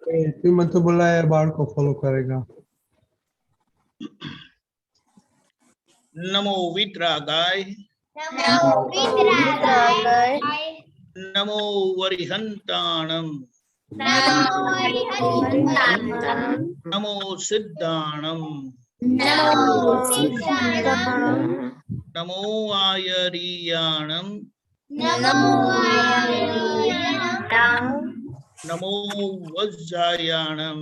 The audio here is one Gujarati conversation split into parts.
फिर मैं तो बोला है बार को फॉलो करेगा। नमो वितरागाय नमो वरिहंताणम नमो सिद्धाणम नमो आयरीयाणम नमो वज्रायाणम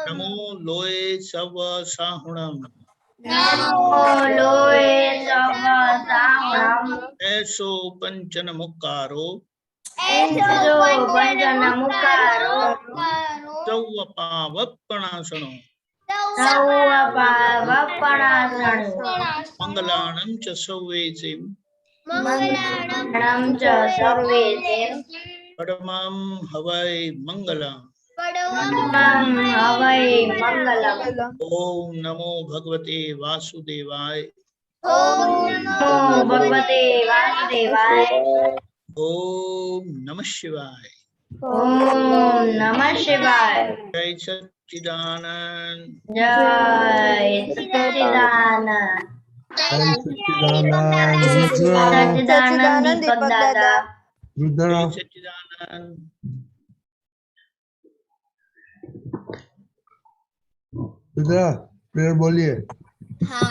नमो लोए सव साहुणम ऐसो पंचन मुक्कारो सौवपावपणासनो मंगलाणं च सौवेसिं परमं हवै मंगलम्। ओम नमो भगवते वासुदेवाय ओम नमः शिवाय जय सच्चिदानंद जय सच्चिदानंद रुद्र जय सच्चिदानंद रुद्र फिर बोलिए। हाँ,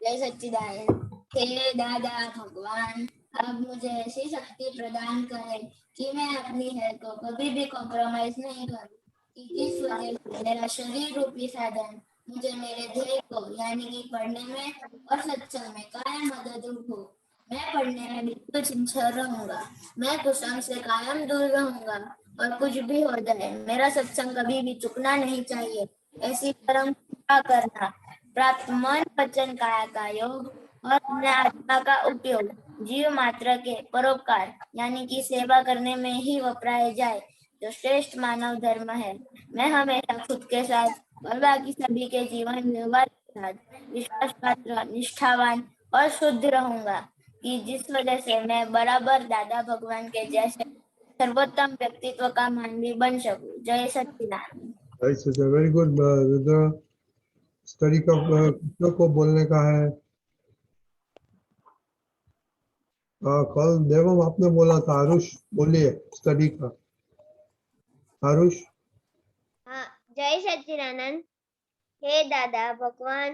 जय सच्चिदानंद। हे दादा भगवान, अब मुझे ऐसी शक्ति प्रदान करें कि मैं अपनी हेल्थ को कभी भी कॉम्प्रोमाइज नहीं करूं, कि जिस वजह से मेरा शरीर रूपी साधन मुझे मेरे ध्येय को यानी कि पढ़ने में और सत्संग में कायम मददरूप हो। मैं पढ़ने में बिल्कुल सिंसियर रहूंगा, मैं कुसंग से कायम दूर रहूंगा और कुछ भी हो जाए मेरा सत्संग कभी भी चुकना नहीं चाहिए। ऐसी परम कृपा करना। प्राप्त मन वचन काया का योग और अपने आत्मा का उपयोग जीव मात्र के परोपकार यानी कि सेवा करने में ही वपराए जाए, जो श्रेष्ठ मानव धर्म है। मैं हमेशा खुद के साथ और बाकी सभी के जीवन व्यवहार के साथ विश्वासपात्र, निष्ठावान और शुद्ध रहूंगा, कि जिस वजह से मैं बराबर दादा भगवान के जैसे सर्वोत्तम व्यक्तित्व का मानवी बन सकूं। जय Sachchidanand. Very good Rudra. Study का कितनों को बोलने का है? कल देवम आपने बोला था। आरुष बोलिए स्टडी का। आरुष। हाँ, जय सच्चिदानंद। हे दादा भगवान,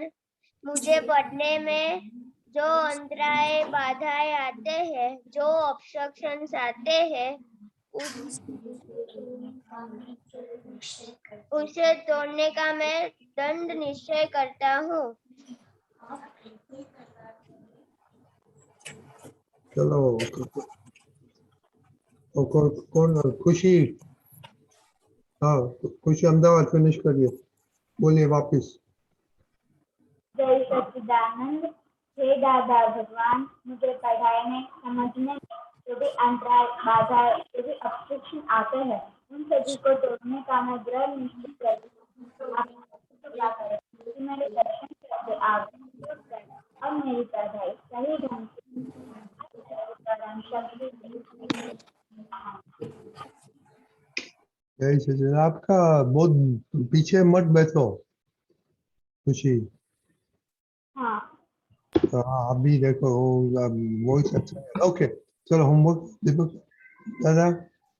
मुझे पढ़ने में जो अंतराय बाधाएं आते हैं, जो ऑब्स्ट्रक्शंस आते हैं, उसे तोड़ने का मैं दृढ़ निश्चय करता हूँ। चलो कौन? खुशी। हाँ खुशी अहमदाबाद फिनिश करिए। बोलिए वापिस। जय सच्चिदानंद। हे दादा भगवान, मुझे पढ़ाई में समझने में जो भी अंतराय बाधा जो भी ऑब्स्ट्रक्शन आते हैं, उन सभी को तोड़ने का मैं दृढ़ निश्चय करती हूँ। आप क्या करें कि मेरे दर्शन करके आगे और मेरी पढ़ाई सही ढंग से आपका बहुत पीछे मत बैठो खुशी। हाँ अभी देखो वॉइस अच्छा है। ओके चलो होमवर्क देखो दादा,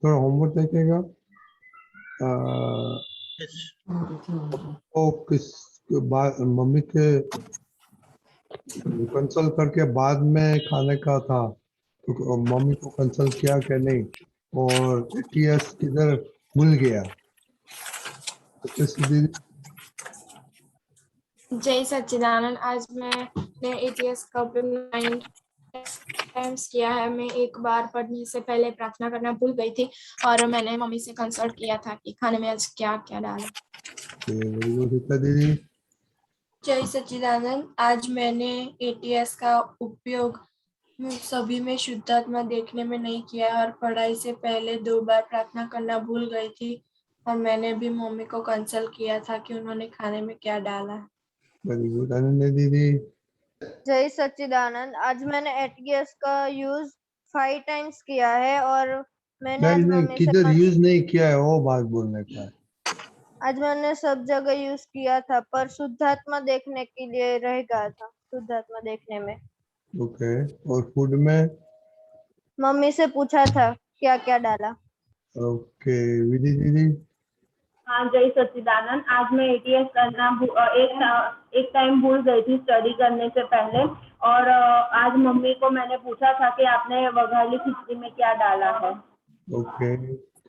थोड़ा होमवर्क देखेगा। ओ किस मम्मी के कंसल्ट करके बाद में खाने का था, तो मम्मी को कंसल्ट किया कि नहीं, और एटीएस किधर भूल गया। जय सच्चिदानंद। आज मैंने एटीएस का उपयोग 9 टाइम्स किया है। मैं एक बार पढ़ने से पहले प्रार्थना करना भूल गई थी और मैंने मम्मी से कंसल्ट किया था कि खाने में आज क्या क्या डाला। दीदी। जय सच्चिदानंद। आज मैंने एटीएस का उपयोग सभी में शुद्धात्मा देखने में नहीं किया और पढ़ाई से पहले 2 बार प्रार्थना करना भूल गई थी और मैंने भी मम्मी को कंसल्ट किया था कि उन्होंने खाने में क्या डाला है। वेरी गुड आनंद दीदी। जय सच्चिदानंद। आज मैंने एटीएस का यूज 5 टाइम्स किया है और मैंने आज नहीं मम्मी से किधर पर- यूज नहीं किया है वो बात बोलने का है। आज मैंने सब जगह यूज किया था, पर शुद्धात्मा देखने के लिए रह गया था। शुद्धात्मा देखने में ओके, और फूड में? मम्मी से पूछा था क्या क्या डाला। ओके, विधि दीदी? हाँ, जय सच्चिदानंद। आज मैं एटीएस करना एक टाइम भूल गई थी स्टडी करने से पहले, और आज मम्मी को मैंने पूछा था कि आपने वघाली खिचड़ी में क्या डाला है। ओके,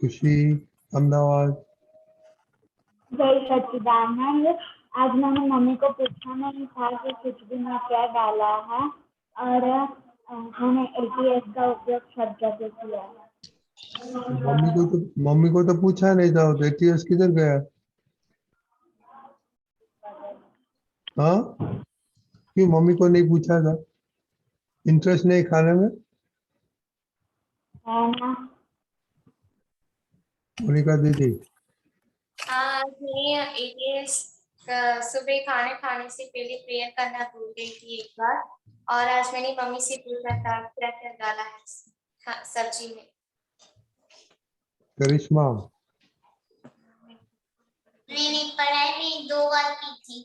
खुशी अहमदाबाद? जय सच्चिदानंद। आज मैंने मम्मी को पूछा नहीं था कि खिचड़ी में क्या डाला है, और मैंने एटीएस का उपयोग सब जगह किया है। मम्मी को तो पूछा नहीं था, तो एटीएस किधर गया? हाँ, क्यों मम्मी को नहीं पूछा था? इंटरेस्ट नहीं खाने में? है ना? मोनिका दीदी? हाँ, मैं एटीएस सुबह खाना खाने से पहले प्रेयर करना भूल गई थी एक बार, और आज मैंने मम्मी से पूछा था क्या क्या डाला है सब्जी में। करिश्मा? मैंने पढ़ाई में 2 बार की थी।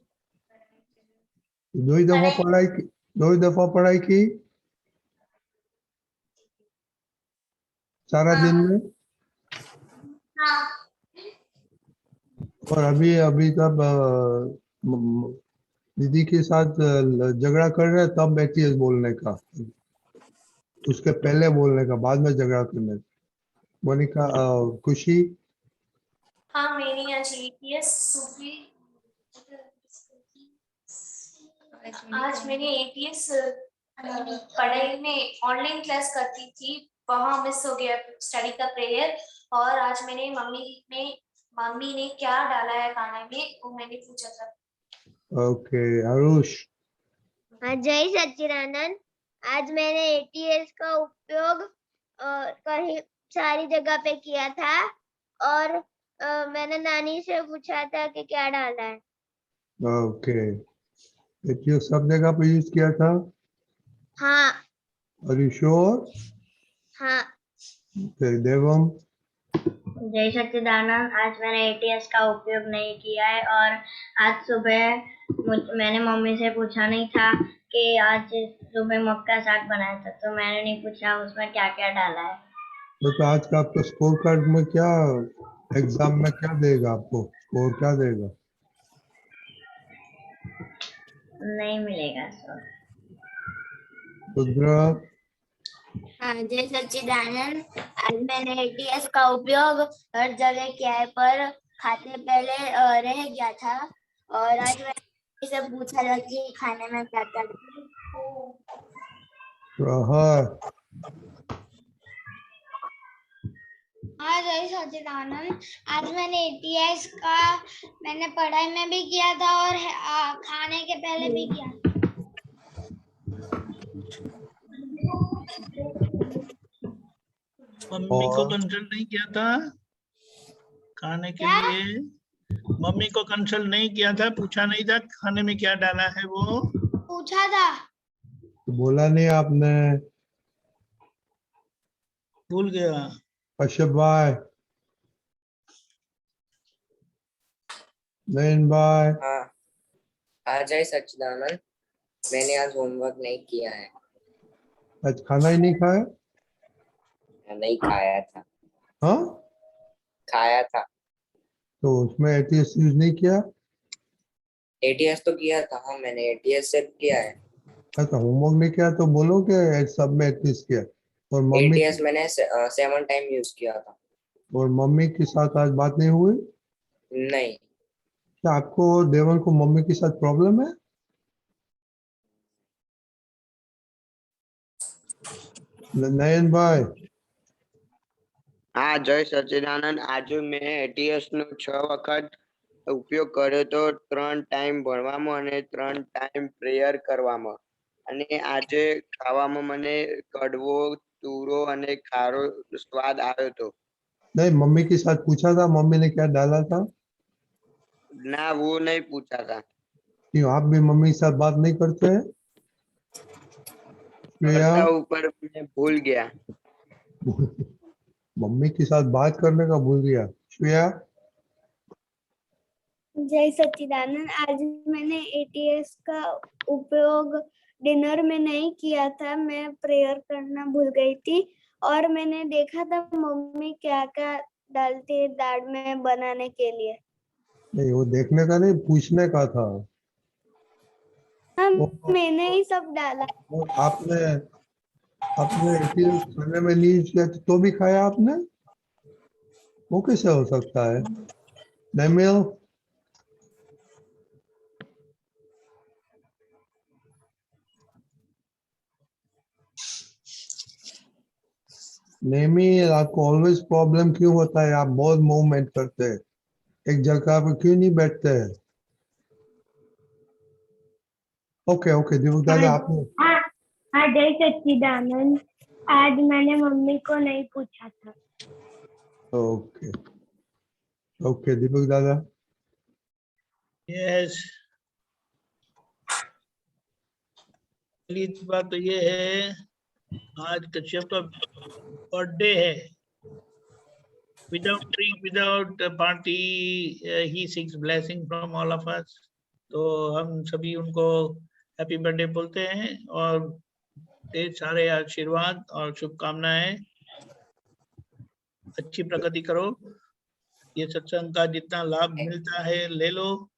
दो ही दफा पढ़ाई की? 2 ही दफा पढ़ाई की सारा दिन में? हाँ, और अभी अभी तब दीदी के साथ झगड़ा कर रहे हैं तब एटीएस बोलने का, उसके पहले बोलने का, बाद में झगड़ा करने का। मोनिका खुशी? हाँ, मैंने आज एटीएस सुबह आज मैंने एटीएस पढ़ाई में ऑनलाइन क्लास करती थी, वहाँ मिस हो गया स्टडी का प्रेयर, और आज मैंने मम्मी ने क्या डाला है खाने में वो मैंने पूछा था। ओके, आरुष? हाँ, जय सच्चिदानंद। आज मैंने एटीएस का उपयोग कहीं सारी जगह पे किया था, और मैंने नानी से पूछा था कि क्या डाला है। ओके, एटीएस सब जगह पे यूज किया था? हाँ आर यू श्योर? हाँ। ओके, देवम? जय सच्चिदानंद। आज मैंने एटीएस का उपयोग नहीं किया है, और आज सुबह मैंने मम्मी से पूछा नहीं था कि आज सुबह मक्का साग बनाया था, तो मैंने नहीं पूछा उसमें क्या क्या डाला है। तो आज का आपका स्कोर कार्ड में क्या, एग्जाम में क्या देगा आपको, स्कोर क्या देगा? नहीं मिलेगा सर। रुद्र? हाँ, जय सच्चिदानंद। आज मैंने एटीएस का उपयोग हर जगह किया है, पर खाते पहले रह गया था, और आज मैंने से पूछा था कि खाने में क्या क्या डाला। प्रहर? हाँ, जय सच्चिदानंद। आज मैंने एटीएस का मैंने पढ़ाई में भी किया था, और खाने के पहले भी किया। मम्मी को कंसल्ट नहीं किया था खाने के लिए? मम्मी को कंसल्ट नहीं किया था, पूछा नहीं था खाने में क्या डाला है? वो पूछा था। तो बोला नहीं आपने? भूल गया। कश्यप भाई? नयन भाई? हाँ, आज जय सच्चिदानंद। मैंने आज होमवर्क नहीं किया है। आज खाना ही नहीं खाया? नहीं खाया था। हाँ, खाया था। तो उसमें एटीएस यूज नहीं किया? एटीएस तो किया था। हाँ, मैंने एटीएस से किया है। अच्छा, होमवर्क नहीं किया तो बोलो कि सब में एटीएस किया। और मम्मी एटीएस मैंने 7 टाइम यूज किया था। और मम्मी के साथ आज बात नहीं हुई? नहीं। क्या आपको और देवन को मम्मी के साथ प्रॉब्लम है? नयन भाई? હા જય સચ્ચિદાનંદ. આજે મેં એટીએસ નો 6 વખત ઉપયોગ કર્યો તો 3 ટાઈમ ભણવામાં અને 3 ટાઈમ પ્રેયર કરવામાં. અને આજે ખાવામાં મને કડવો, તુરો અને ખારો સ્વાદ આવ્યો હતો. नहीं, मम्मी के साथ पूछा था मम्मी ने क्या डाला था? ના, वो नहीं पूछा था. क्यों, आप भी मम्मी के साथ बात नहीं करते हैं? प्रिया? करता ऊपर मैं भूल गया. मम्मी के साथ बात करने का भूल गया। श्रेया, जय सच्चिदानंद। आज मैंने एटीएस का उपयोग डिनर में नहीं किया था, मैं प्रेयर करना भूल गई थी और मैंने देखा था मम्मी क्या क्या डालती है दाल में बनाने के लिए। नहीं वो देखने का नहीं, पूछने का था। हाँ, वो- मैंने ही सब डाला। वो आपने ATS खाने में नहीं किया तो भी खाया आपने? वो कैसे हो सकता है? नैमिल, नेमिल, आपको ऑलवेज प्रॉब्लम क्यों होता है? आप बहुत मूवमेंट करते हैं, एक जगह पे क्यों नहीं बैठते हैं? ओके ओके दीपक दादा, आपने हाँ जय सच्चिदानंद। आज मैंने मम्मी को नहीं पूछा था। ओके ओके दीपक दादा। यस, पहली बात तो ये है, आज कश्यप का बर्थडे है। Without drink, without party, he seeks blessing from all of us. तो हम सभी उनको हैप्पी बर्थडे बोलते हैं और ढेर सारे आशीर्वाद और शुभकामनाएं। अच्छी प्रगति करो, ये सत्संग का जितना लाभ मिलता है ले लो।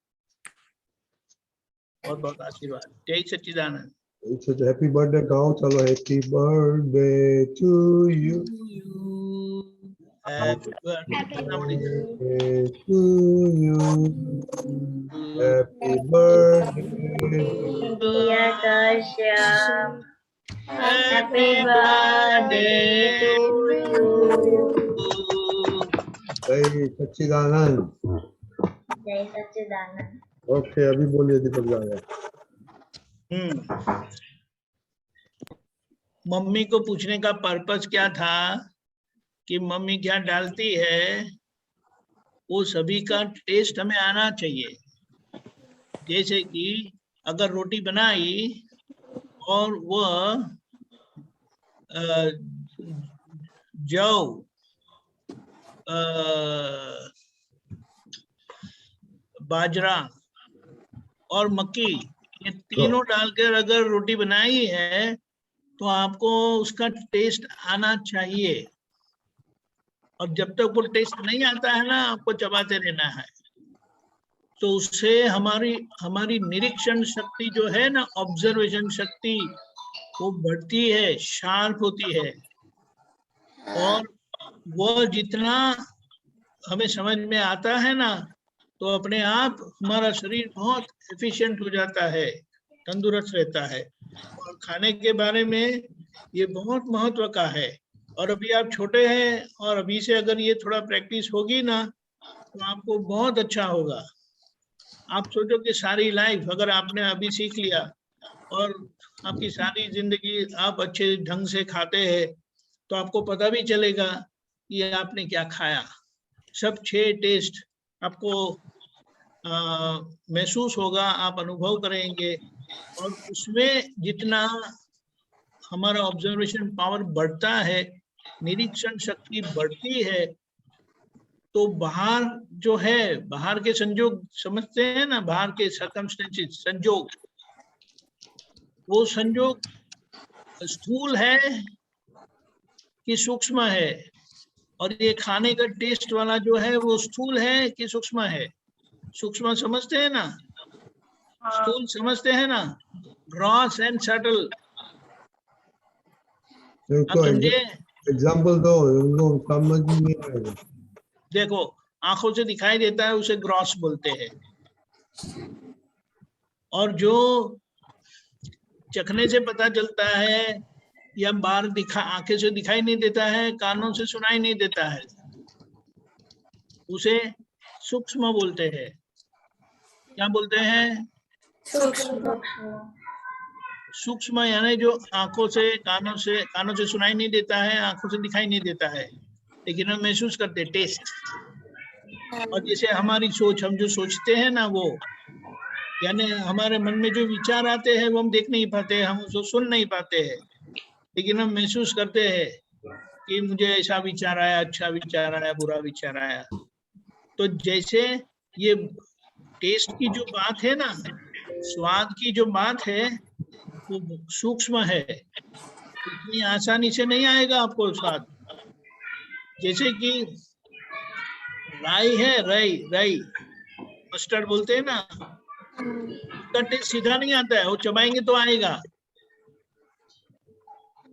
बहुत बहुत आशीर्वाद। जय सच्चिदानंद। हैप्पी बर्थडे गाओ, चलो happy birthday to you, happy birthday to you, happy birthday, Dear Kashyap, Happy birthday to you. जय सच्चिदानंद। जय सच्चिदानंद। ओके अभी बोलिए दीपक दादा। मम्मी को पूछने का पर्पस क्या था कि मम्मी क्या डालती है, वो सभी का टेस्ट हमें आना चाहिए। जैसे कि अगर रोटी बनाई और वह जौ, बाजरा और मक्की, ये तीनों डालकर अगर रोटी बनाई है तो आपको उसका टेस्ट आना चाहिए। और जब तक वो टेस्ट नहीं आता है ना, आपको चबाते रहना है। तो उससे हमारी निरीक्षण शक्ति जो है ना, ऑब्जर्वेशन शक्ति, वो बढ़ती है, शार्प होती है। और वो जितना हमें समझ में आता है ना, तो अपने आप हमारा शरीर बहुत एफिशिएंट हो जाता है, तंदुरुस्त रहता है। और खाने के बारे में ये बहुत महत्व का है। और अभी आप छोटे हैं और अभी से अगर ये थोड़ा प्रैक्टिस होगी ना, तो आपको बहुत अच्छा होगा। आप सोचो कि सारी लाइफ अगर आपने अभी सीख लिया और आपकी सारी जिंदगी आप अच्छे ढंग से खाते हैं, तो आपको पता भी चलेगा कि आपने क्या खाया। सब 6 टेस्ट आपको महसूस होगा, आप अनुभव करेंगे। और उसमें जितना हमारा ऑब्जर्वेशन पावर बढ़ता है, निरीक्षण शक्ति बढ़ती है, तो बाहर जो है, बाहर के संजोग समझते हैं ना, बाहर के सर्कमस्टेंसेस, संजोग, वो संजोग स्थूल है कि सूक्ष्म है। और ये खाने का टेस्ट वाला जो है वो स्थूल है कि सूक्ष्म है? सूक्ष्म समझते हैं ना, स्थूल समझते हैं ना, ग्रॉस एंड सटल। आप समझे? एग्जाम्पल दो, उनको समझ नहीं आएगा। देखो, आंखों से दिखाई देता है उसे ग्रॉस बोलते हैं, और जो चखने से पता चलता है या बाहर आंखें से दिखाई नहीं देता है, कानों से सुनाई नहीं देता है, उसे सूक्ष्म बोलते हैं। क्या बोलते हैं? सूक्ष्म, यानी जो आंखों से, कानों से सुनाई नहीं देता है, आंखों से दिखाई नहीं देता है, लेकिन हम महसूस करते हैं, टेस्ट। और जैसे हमारी सोच, हम जो सोचते हैं ना, वो यानी हमारे मन में जो विचार आते हैं वो हम देख नहीं पाते, हम उसको सुन नहीं पाते हैं, लेकिन हम महसूस करते हैं कि मुझे ऐसा विचार आया, अच्छा विचार आया, बुरा विचार आया। तो जैसे ये टेस्ट की जो बात है ना, स्वाद की जो बात है, वो सूक्ष्म है, इतनी आसानी से नहीं आएगा आपको स्वाद। जैसे कि राई है, राई मस्टर्ड बोलते हैं ना, उसका टेस्ट सीधा नहीं आता है, वो चबाएंगे तो आएगा,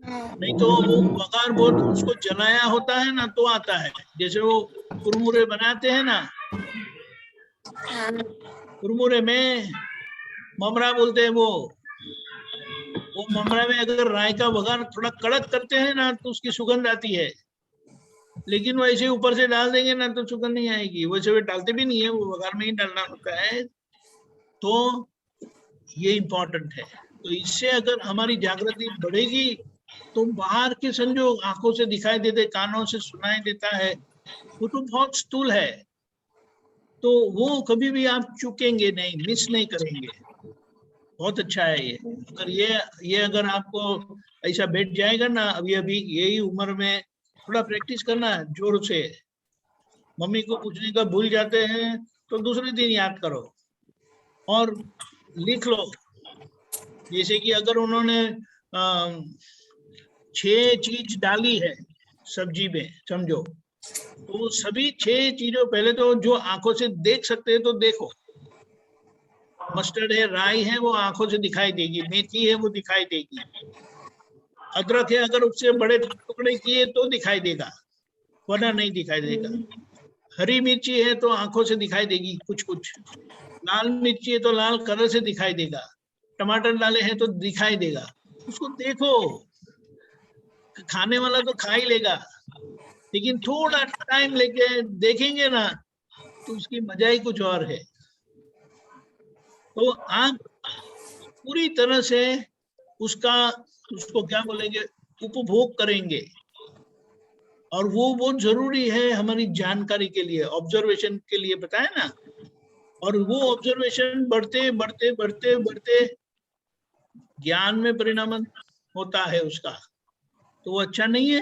नहीं तो वो बघार बहुत उसको जलाया होता है ना तो आता है। जैसे वो कुरमुरे बनाते हैं ना, कुरमुरे में ममरा बोलते हैं, वो ममरा में अगर राई का बघार थोड़ा कड़क करते हैं ना तो उसकी सुगंध आती है, लेकिन वो ऐसे ऊपर से डाल देंगे ना तो सुगंध नहीं आएगी। वैसे वे डालते भी नहीं है, वो बघार में ही डालना होता है। तो ये इम्पोर्टेंट है। तो इससे अगर हमारी जागृति बढ़ेगी तो बाहर के संजोग आंखों से दिखाई देते, कानों से सुनाई देता है, वो तो बहुत स्थूल है, तो वो कभी भी आप चूकेंगे नहीं, मिस नहीं करेंगे। बहुत अच्छा है ये। अगर ये अगर आपको ऐसा बैठ जाएगा ना, अभी यही उम्र में थोड़ा प्रैक्टिस करना है जोर से। मम्मी को पूछने का भूल जाते हैं तो दूसरे दिन याद करो और लिख लो। जैसे कि अगर उन्होंने 6 चीज डाली है सब्जी में, समझो, तो सभी 6 चीजों, पहले तो जो आंखों से देख सकते हैं तो देखो। मस्टर्ड है, राई है, वो आंखों से दिखाई देगी, मेथी है वो दिखाई देगी, अदरक है अगर उससे बड़े टुकड़े किए तो दिखाई देगा, वरना नहीं दिखाई देगा। हरी मिर्ची है तो आंखों से दिखाई देगी कुछ कुछ, लाल मिर्ची है तो लाल कलर से दिखाई देगा, टमाटर डाले हैं तो दिखाई देगा। उसको देखो, खाने वाला तो खा ही लेगा, लेकिन थोड़ा टाइम लेके देखेंगे ना तो उसकी मजा ही कुछ और है। तो आप पूरी तरह से उसको क्या बोलेंगे, उपभोग करेंगे, और वो बहुत जरूरी है हमारी जानकारी के लिए, ऑब्जर्वेशन के लिए, बताया ना। और वो ऑब्जर्वेशन बढ़ते बढ़ते बढ़ते बढ़ते ज्ञान में परिणाम होता है उसका, तो वो अच्छा नहीं है।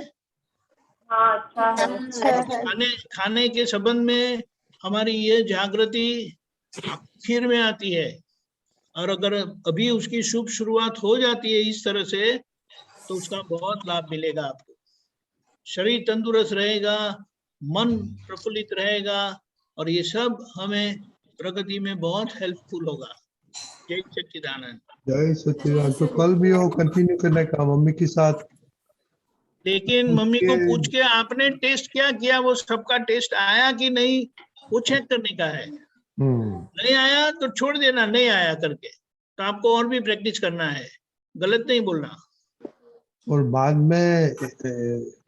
हाँ, अच्छा है। खाने के संबंध में हमारी ये जागृति आखिर में आती है, और अगर अभी उसकी शुभ शुरुआत हो जाती है इस तरह से, तो उसका बहुत लाभ मिलेगा आपको। शरीर तंदुरुस्त रहेगा, मन प्रफुल्लित रहेगा, और ये सब हमें प्रगति में बहुत हेल्पफुल होगा। जय सच्चिदानंद। जय सच्चिदानंद। तो कल भी वो कंटिन्यू करने का मम्मी के साथ। लेकिन मम्मी को पूछ के आपने टेस्ट क्या किया, वो सबका टेस्ट आया कि नहीं, वो चेक करने का है। नहीं आया तो छोड़ देना, नहीं आया करके, तो आपको और भी प्रैक्टिस करना है, गलत नहीं बोलना। और बाद में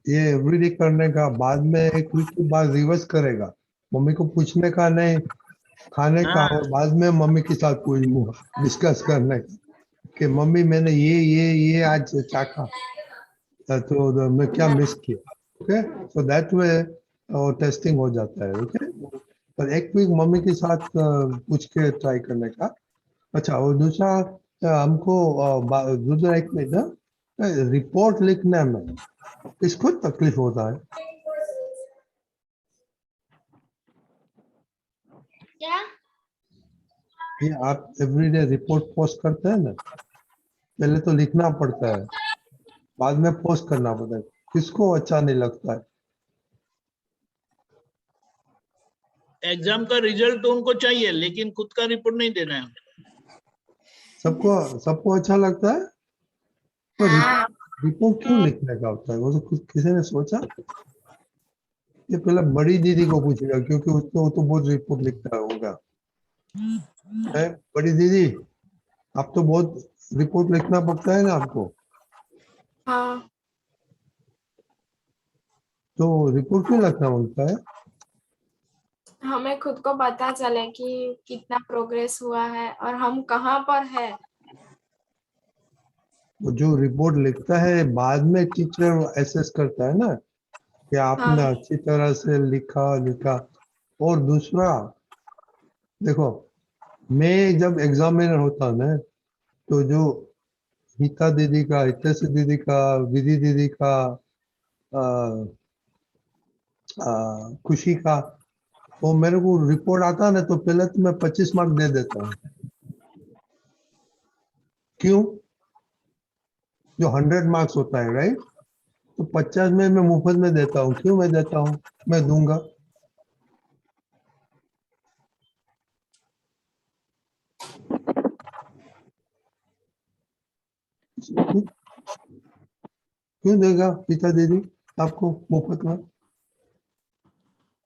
ये एवरीडे करने का, बाद में एक वीक के बाद रिवर्स करेगा, मम्मी को पूछने का नहीं, खाने का, और बाद में मम्मी के साथ कोई डिस्कस करने का कि मम्मी मैंने ये आज चाखा तो मैं क्या मिस किया। Okay, so that way testing हो जाता है। ओके, पर एक वीक मम्मी के साथ पूछ के ट्राई करने का। अच्छा, और दूसरा हमको दूसरा एक मिनट ना, रिपोर्ट लिखने में किसको तकलीफ होता है? क्या? ये आप एवरीडे रिपोर्ट पोस्ट करते हैं ना, पहले तो लिखना पड़ता है, बाद में पोस्ट करना पड़ता है, किसको अच्छा नहीं लगता है? एग्जाम का रिजल्ट तो उनको चाहिए, लेकिन खुद का रिपोर्ट नहीं देना है। सबको अच्छा लगता है, तो रिपोर्ट क्यों लिखने का होता है? वो तो किसी ने सोचा? ये पहले बड़ी दीदी को पूछेगा, क्योंकि वो तो बहुत रिपोर्ट लिखता होगा। बड़ी दीदी, आप तो बहुत रिपोर्ट लिखना पड़ता है ना आपको? हाँ। तो रिपोर्ट क्यों लिखना पड़ता है? हमें खुद को पता चले कि कितना प्रोग्रेस हुआ है और हम कहाँ पर है। वो जो रिपोर्ट लिखता है बाद में टीचर एसेस करता है ना कि आपने अच्छी तरह से लिखा। और दूसरा देखो, मैं जब एग्जामिनर होता ना, तो जो हिता दीदी का, हितेश दीदी का, विधि दीदी का, खुशी का, वो मेरे को रिपोर्ट आता है ना तो पहले तो मैं 25 मार्क दे देता हूँ। क्यों? जो 100 मार्क्स होता है, राइट, तो 50 में मैं मुफ्त में देता हूँ। क्यों मैं देता हूँ? मैं दूंगा। क्यों देगा पिता दीदी आपको मुफ्त में?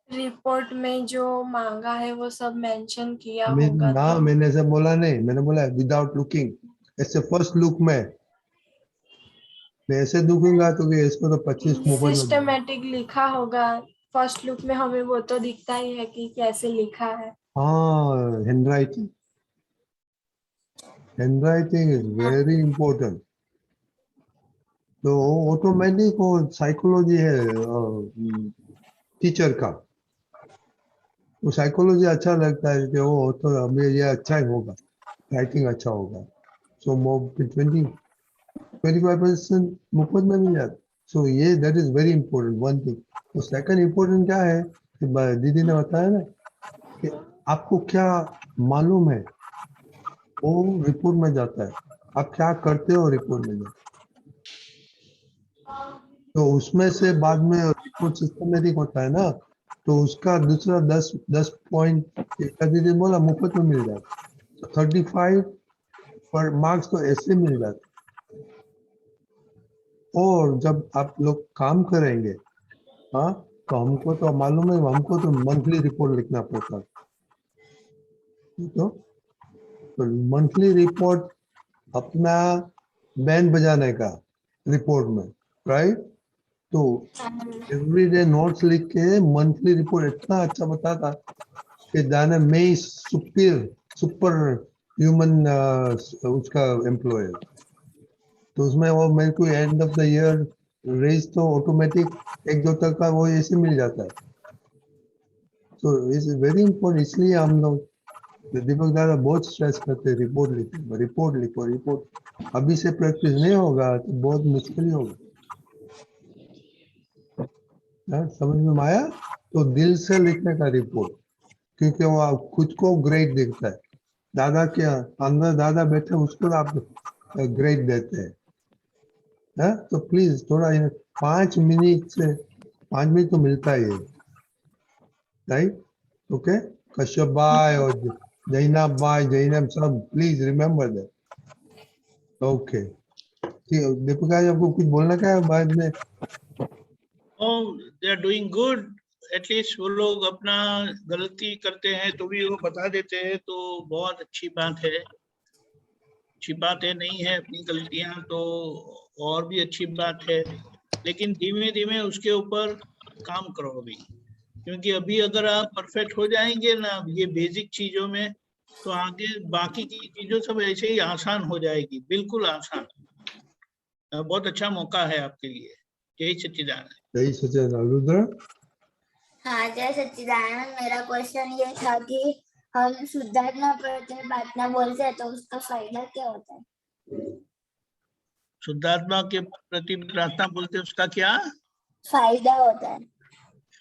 रिपोर्ट में जो मांगा है वो सब मेंशन किया होगा ना, तो मैंने ऐसे बोला नहीं, मैंने बोला विदाउट लुकिंग, ऐसे फर्स्ट लुक में मैं ऐसे दूंगा तो कि इसको तो 25 मुफ्त में दूंगा। सिस्टमेटिक लिखा होगा। फर्स्ट लुक में हमें वो तो दिखता ही है कि कैसे लिखा है। हाँ, handwriting, handwriting is very important. तो ऑटोमेटिक वो साइकोलॉजी है टीचर का, वो साइकोलॉजी अच्छा लगता है कि वो तो हमें ये अच्छा ही होगा, राइटिंग अच्छा होगा। सो मोर 25% मुफ्त में मिल जाता। सो ये that is very important one thing. तो सेकंड इंपॉर्टेंट क्या है कि दीदी ने बताया ना कि आपको क्या मालूम है वो रिपोर्ट में जाता है, आप क्या करते हो रिपोर्ट में जाता है। तो उसमें से बाद में रिपोर्ट सिस्टमेटिक होता है ना, तो उसका दूसरा 10 पॉइंट दीदी बोला मुफ्त में मिल जाता। 35 पर मार्क्स तो ऐसे मिल जाते। और जब आप लोग काम करेंगे, हाँ, तो हमको तो मालूम है, हमको तो मंथली रिपोर्ट लिखना पड़ता है। तो मंथली रिपोर्ट अपना बैंड बजाने का रिपोर्ट में, राइट। तो एवरीडे नोट्स लिख के मंथली रिपोर्ट इतना अच्छा बताता कि जाने में सुपर ह्यूमन उसका एम्प्लॉय। तो उसमें वो मेरे को end of the year raise तो ऑटोमेटिक 1-2 तक का वो ऐसे मिल जाता है। तो इट्स वेरी इंपॉर्टेंट। इसलिए हम लोग दीपक दादा बहुत स्ट्रेस करते हैं, रिपोर्ट लिखो, रिपोर्ट लिखो, रिपोर्ट। अभी से प्रैक्टिस नहीं होगा तो बहुत मुश्किल ही होगा। समझ में आया? तो दिल से लिखने का रिपोर्ट, क्योंकि वो खुद को ग्रेड दिखता है। दादा के अंदर दादा बैठे उसको आप ग्रेड देते हैं। तो प्लीज थोड़ा 5 मिनट से 5 मिनट तो मिलता ही है, राइट। ओके, कश्यप भाई और जैनब भाई, जैनब सब प्लीज रिमेम्बर दैट। ओके, ठीक है। दीपिका जी आपको कुछ बोलना क्या है बाद में? They are doing good. At least वो लोग अपना गलती करते हैं तो भी वो बता देते हैं, तो बहुत अच्छी बात है। छिपाते नहीं है अपनी गलतियां, तो और भी अच्छी बात है। लेकिन धीमे धीमे उसके ऊपर काम करो अभी, क्योंकि अभी अगर आप परफेक्ट हो जाएंगे ना ये बेसिक चीजों में, तो आगे बाकी की चीजों सब ऐसे ही आसान हो जाएगी, बिल्कुल आसान। बहुत अच्छा मौका है आपके लिए। जय सच्चिदानंद। जय सच्चिदानंद। रुद्र? हाँ, जय सच्चिदानंद। मेरा क्वेश्चन ये था कि हम शुद्धात्मा पढ़ते प्रार्थना बोलते हैं तो उसका फायदा क्या होता है? शुद्धात्मा के प्रति प्रार्थना बोलते हैं, उसका क्या फायदा होता है?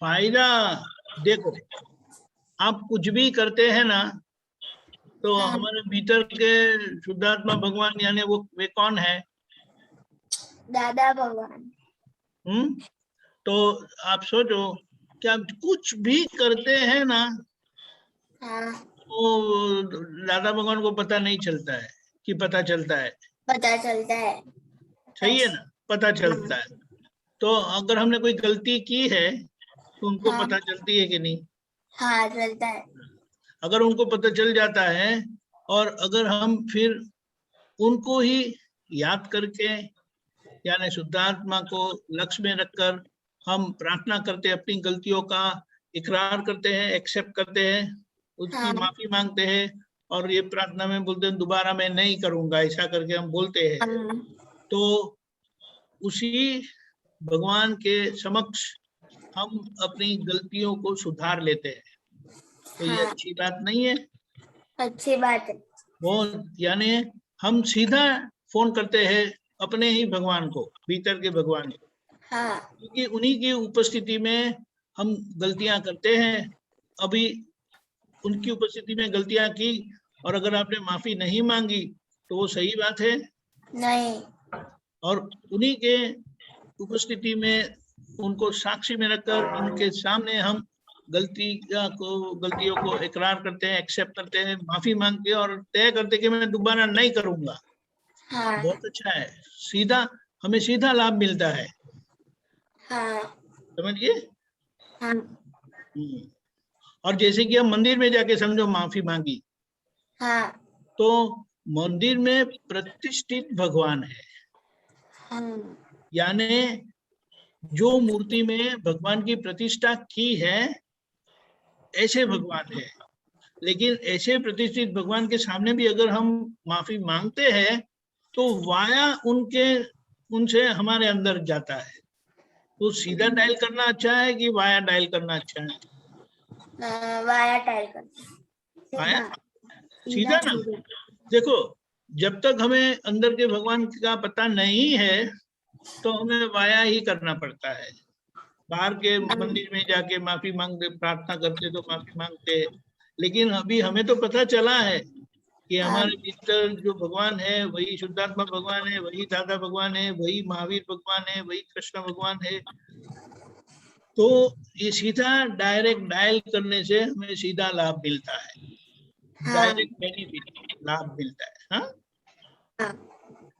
फायदा देखो, आप कुछ भी करते हैं ना, तो हाँ। हमारे भीतर के शुद्धात्मा भगवान यानी वो वे कौन है? दादा भगवान। तो आप सोचो कि आप कुछ भी करते हैं ना, हाँ। तो दादा भगवान को पता नहीं चलता है कि पता चलता है? पता चलता है। सही है ना, पता चलता है। तो अगर हमने कोई गलती की है तो उनको हाँ। पता चलती है कि नहीं? हाँ, चलता है। अगर उनको पता चल जाता है, और अगर हम फिर उनको ही याद करके यानी शुद्धात्मा को लक्ष्य में रखकर हम प्रार्थना करते हैं, अपनी गलतियों का इकरार करते हैं, एक्सेप्ट करते हैं, उसकी हाँ। माफी मांगते हैं, और ये प्रार्थना में बोलते हैं दोबारा मैं नहीं करूंगा, ऐसा करके हम बोलते हैं, हाँ। तो उसी भगवान के समक्ष हम अपनी गलतियों को सुधार लेते हैं। तो ये हाँ। अच्छी बात नहीं है? अच्छी बात है। वो यानी हम सीधा फोन करते हैं अपने ही भगवान को, भीतर के भगवान को, हाँ क्योंकि उन्हीं की उपस्थिति में हम गलतियां करते हैं। अभी उनकी उपस्थिति में गलतियां की और अगर आपने माफी नहीं मांगी तो वो सही बात है। नहीं। और उन्हीं के उपस्थिति में उनको साक्षी में रखकर उनके सामने हम गलतियों को इकरार करते हैं, एक्सेप्ट करते हैं, माफी मांगते हैं और तय करते हैं कि मैं दोबारा नहीं करूंगा। हाँ बहुत अच्छा है, सीधा हमें सीधा लाभ मिलता है, हाँ समझिए। हाँ और जैसे कि हम मंदिर में जाके समझो माफी मांगी, हाँ तो मंदिर में प्रतिष्ठित भगवान है, हाँ यानी जो मूर्ति में भगवान की प्रतिष्ठा की है ऐसे भगवान है। लेकिन ऐसे प्रतिष्ठित भगवान के सामने भी अगर हम माफी मांगते हैं तो वाया उनसे हमारे अंदर जाता है। तो सीधा डायल करना अच्छा है कि वाया डायल करना अच्छा है? वाया टाइल करते वाया सीधा ना। देखो, जब तक हमें अंदर के भगवान का पता नहीं है तो हमें वाया ही करना पड़ता है। बाहर के मंदिर में जाके माफी मांगते, प्रार्थना करते तो माफी मांगते, लेकिन अभी हमें तो पता चला है कि हमारे भीतर जो भगवान है वही शुद्धात्मा भगवान है, वही दादा भगवान है, वही महावीर भगवान है, वही कृष्ण भगवान है। तो ये सीधा डायरेक्ट डायल करने से हमें सीधा लाभ मिलता है, डायरेक्ट बेनिफिट लाभ मिलता है। हाँ,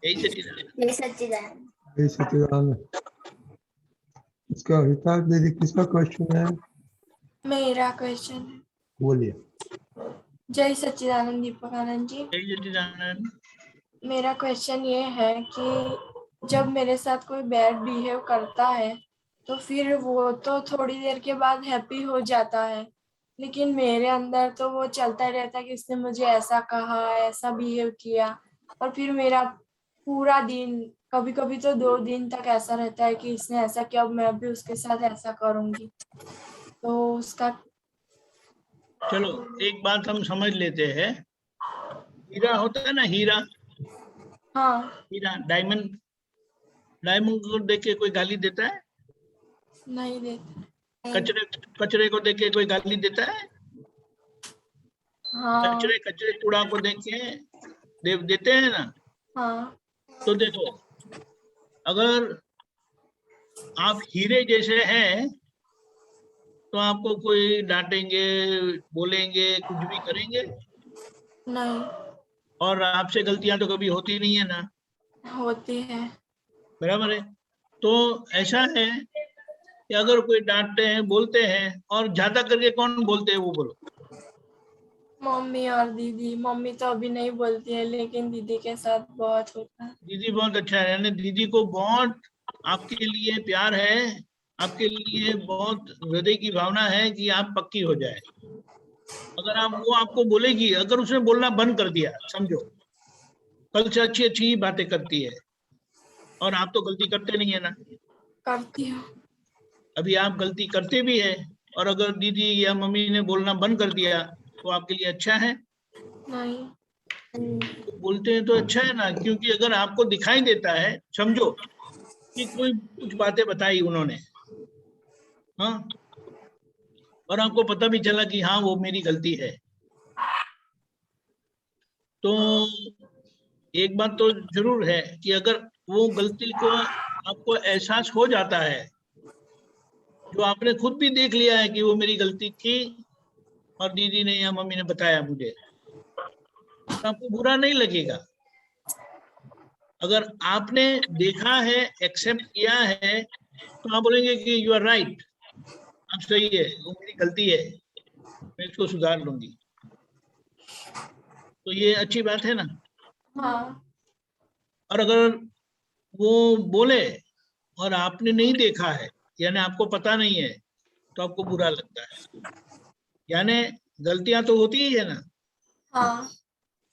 यही सच्चिदानंद। ये सच्चिदानंद। जय सच्चिदानंद। इसका हितार्थ दीदी किसका क्वेश्चन है? मेरा क्वेश्चन है। बोलिए। जय सच्चिदानंद दीपक आनंद जी। जय सच्चिदानंद। मेरा क्वेश्चन ये है कि जब मेरे साथ कोई बैड बिहेव करता है तो फिर वो तो थोड़ी देर के बाद हैप्पी हो जाता है, लेकिन मेरे अंदर तो वो चलता रहता है कि इसने मुझे ऐसा कहा, ऐसा बिहेव किया, और फिर मेरा पूरा दिन, कभी कभी तो 2 दिन तक ऐसा रहता है कि इसने ऐसा किया, अब मैं भी उसके साथ ऐसा करूंगी। तो उसका चलो एक बात हम समझ लेते हैं। हीरा होता है ना, हीरा, हाँ हीरा डायमंड, डायमंड को देख के कोई गाली देता है? नहीं देते। कचरे को देख के कोई गाली देता है? हाँ कचरे कूड़ा को देख के देते हैं ना। हाँ तो देखो, अगर आप हीरे जैसे हैं तो आपको कोई डांटेंगे, बोलेंगे, कुछ भी करेंगे? नहीं और आपसे गलतियां तो कभी होती नहीं है ना, होती है। बराबर है। तो ऐसा है कि अगर कोई डांटते हैं, बोलते हैं, और ज्यादा करके कौन बोलते हैं वो बोलो? मम्मी और दीदी। मम्मी तो अभी नहीं बोलती है, लेकिन दीदी के साथ बहुत होता है। दीदी बहुत अच्छा है, यानी दीदी को बहुत आपके लिए प्यार है, आपके लिए बहुत हृदय की भावना है कि आप पक्की हो जाए। अगर वो आपको बोलेगी, अगर उसने बोलना बंद कर दिया, समझो कल से अच्छी अच्छी बातें करती है और आप तो गलती करते नहीं है ना। करती हूँ। अभी आप गलती करते भी है और अगर दीदी या मम्मी ने बोलना बंद कर दिया तो आपके लिए अच्छा है? नहीं। तो बोलते हैं तो अच्छा है ना, क्योंकि अगर आपको दिखाई देता है, समझो कि कोई कुछ बातें बताई उन्होंने, हाँ, और आपको पता भी चला कि हाँ वो मेरी गलती है, तो एक बात तो जरूर है कि अगर वो गलती को आपको एहसास हो जाता है, जो आपने खुद भी देख लिया है कि वो मेरी गलती थी और दीदी ने या मम्मी ने बताया मुझे, तो आपको बुरा नहीं लगेगा। अगर आपने देखा है, एक्सेप्ट किया है, तो आप बोलेंगे कि यू आर राइट, आप सही है, वो मेरी गलती है, मैं इसको सुधार लूंगी। तो ये अच्छी बात है ना। हाँ। और अगर वो बोले और आपने नहीं देखा है, यानी आपको पता नहीं है, तो आपको बुरा लगता है। यानी गलतियां तो होती ही है ना। हाँ।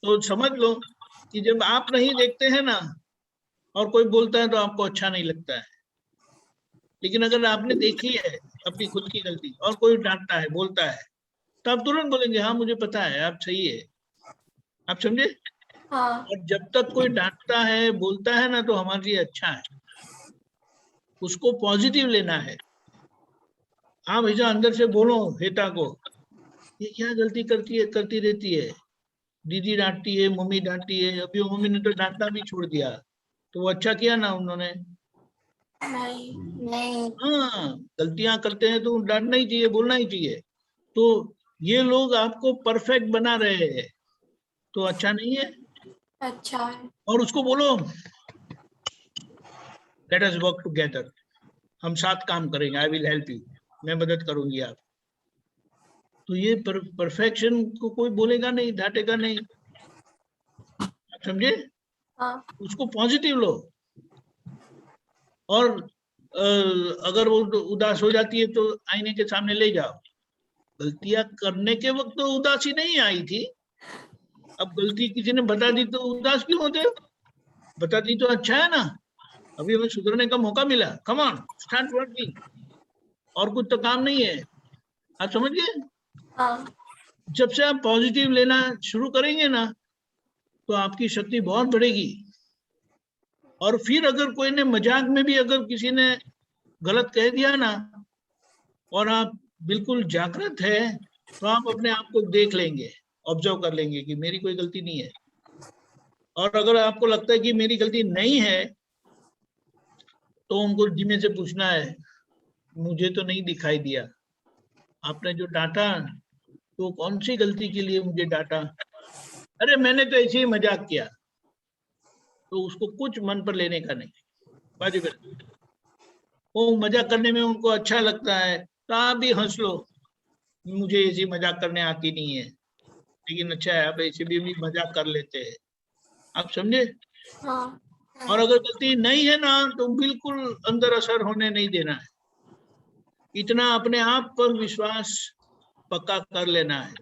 तो समझ लो कि जब आप नहीं देखते हैं ना और कोई बोलता है तो आपको अच्छा नहीं लगता है, लेकिन अगर आपने देखी है अपनी खुद की गलती और कोई डांटता है, बोलता है, तो आप तुरंत बोलेंगे हाँ मुझे पता है, आप सही है। आप समझे? हाँ। और जब तक कोई डांटता है, बोलता है ना, तो हमारे लिए अच्छा है। उसको पॉजिटिव लेना है। आप ऐसा अंदर से बोलो हेता को, ये क्या गलती करती रहती है, दीदी डांटती है, मम्मी डांटती है, अभी वो मम्मी ने तो डांटना भी छोड़ दिया, तो वो अच्छा किया ना उन्होंने। नहीं हाँ, गलतियां करते हैं तो डांटना ही चाहिए, बोलना ही चाहिए। तो ये लोग आपको परफेक्ट बना रहे हैं, तो अच्छा नहीं है। अच्छा है। और उसको बोलो लेट अस वर्क टुगेदर, हम साथ काम करेंगे, आई विल हेल्प यू, मैं मदद करूंगी आप। तो ये परफेक्शन को कोई बोलेगा नहीं, डांटेगा नहीं, आप समझे? हाँ उसको पॉजिटिव लो। और अगर वो उदास हो जाती है तो आईने के सामने ले जाओ। गलतियां करने के वक्त तो उदासी नहीं आई थी, अब गलती किसी ने बता दी तो उदास क्यों होते हो? बता दी तो अच्छा है ना, अभी हमें सुधरने का मौका मिला, कम ऑन स्टार्ट वर्किंग, और कुछ तो काम नहीं है। आप समझ गए? हाँ जब से आप पॉजिटिव लेना शुरू करेंगे ना, तो आपकी शक्ति बहुत बढ़ेगी। और फिर अगर कोई ने मजाक में भी अगर किसी ने गलत कह दिया ना, और आप बिल्कुल जागृत है, तो आप अपने आप को देख लेंगे, ऑब्जर्व कर लेंगे कि मेरी कोई गलती नहीं है। और अगर आपको लगता है कि मेरी गलती नहीं है, तो उनको धीमे से पूछना है, मुझे तो नहीं दिखाई दिया, आपने जो डांटा तो कौन सी गलती के लिए मुझे डांटा? अरे मैंने तो ऐसे ही मजाक किया। तो उसको कुछ मन पर लेने का नहीं, बाजू में। वो मजाक करने में उनको अच्छा लगता है तो आप भी हंस लो, मुझे ऐसी मजाक करने आती नहीं है, लेकिन अच्छा है आप ऐसे भी मजाक कर लेते हैं। आप समझे? हाँ और अगर गलती नहीं है ना, तो बिल्कुल अंदर असर होने नहीं देना है, इतना अपने आप पर विश्वास पक्का कर लेना है।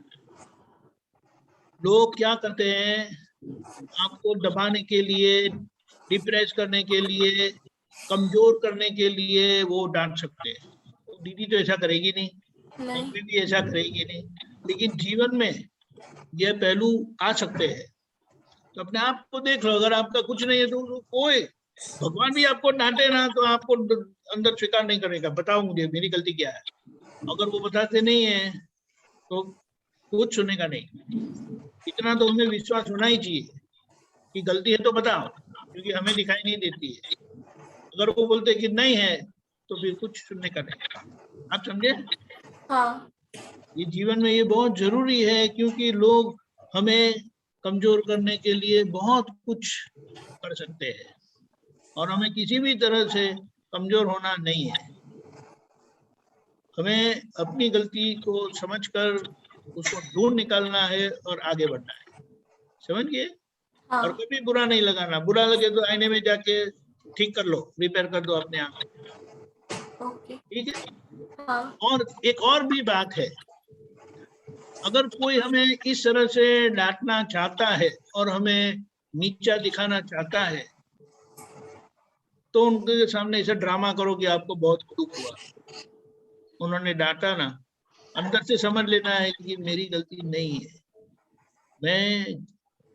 लोग क्या करते हैं, आपको दबाने के लिए, डिप्रेस करने के लिए, कमजोर करने के लिए वो डांट सकते हैं। तो दीदी तो ऐसा करेगी नहीं, नहीं मम्मी भी ऐसा करेगी नहीं, लेकिन जीवन में ये पहलू आ सकते हैं। तो अपने आप को देख लो, अगर आपका कुछ नहीं है तो कोई भगवान भी आपको डांटे ना, तो आपको अंदर स्वीकार नहीं करेगा, बताओ मुझे मेरी गलती क्या है। अगर वो बताते नहीं है तो कुछ सुनेगा नहीं। इतना तो हमें विश्वास होना ही चाहिए कि गलती है तो बताओ, क्योंकि हमें दिखाई नहीं देती है। अगर वो बोलते कि नहीं है, तो फिर कुछ सुनने का नहीं। आप समझे? हाँ ये जीवन में ये बहुत जरूरी है, क्योंकि लोग हमें कमजोर करने के लिए बहुत कुछ कर सकते हैं, और हमें किसी भी तरह से कमजोर होना नहीं है। हमें अपनी गलती को समझकर उसको ढूंढ निकालना है और आगे बढ़ना है। समझ गए? हाँ और कभी बुरा नहीं लगाना, बुरा लगे तो आईने में जाके ठीक कर लो, रिपेयर कर दो अपने आप, ओके ठीक है? हाँ और एक और भी बात है, अगर कोई हमें इस तरह से डांटना चाहता है और हमें नीचा दिखाना चाहता है, तो उनके सामने ऐसा ड्रामा करो कि आपको बहुत दुख हुआ, उन्होंने डांटा ना, अंदर से समझ लेना है कि मेरी गलती नहीं है, मैं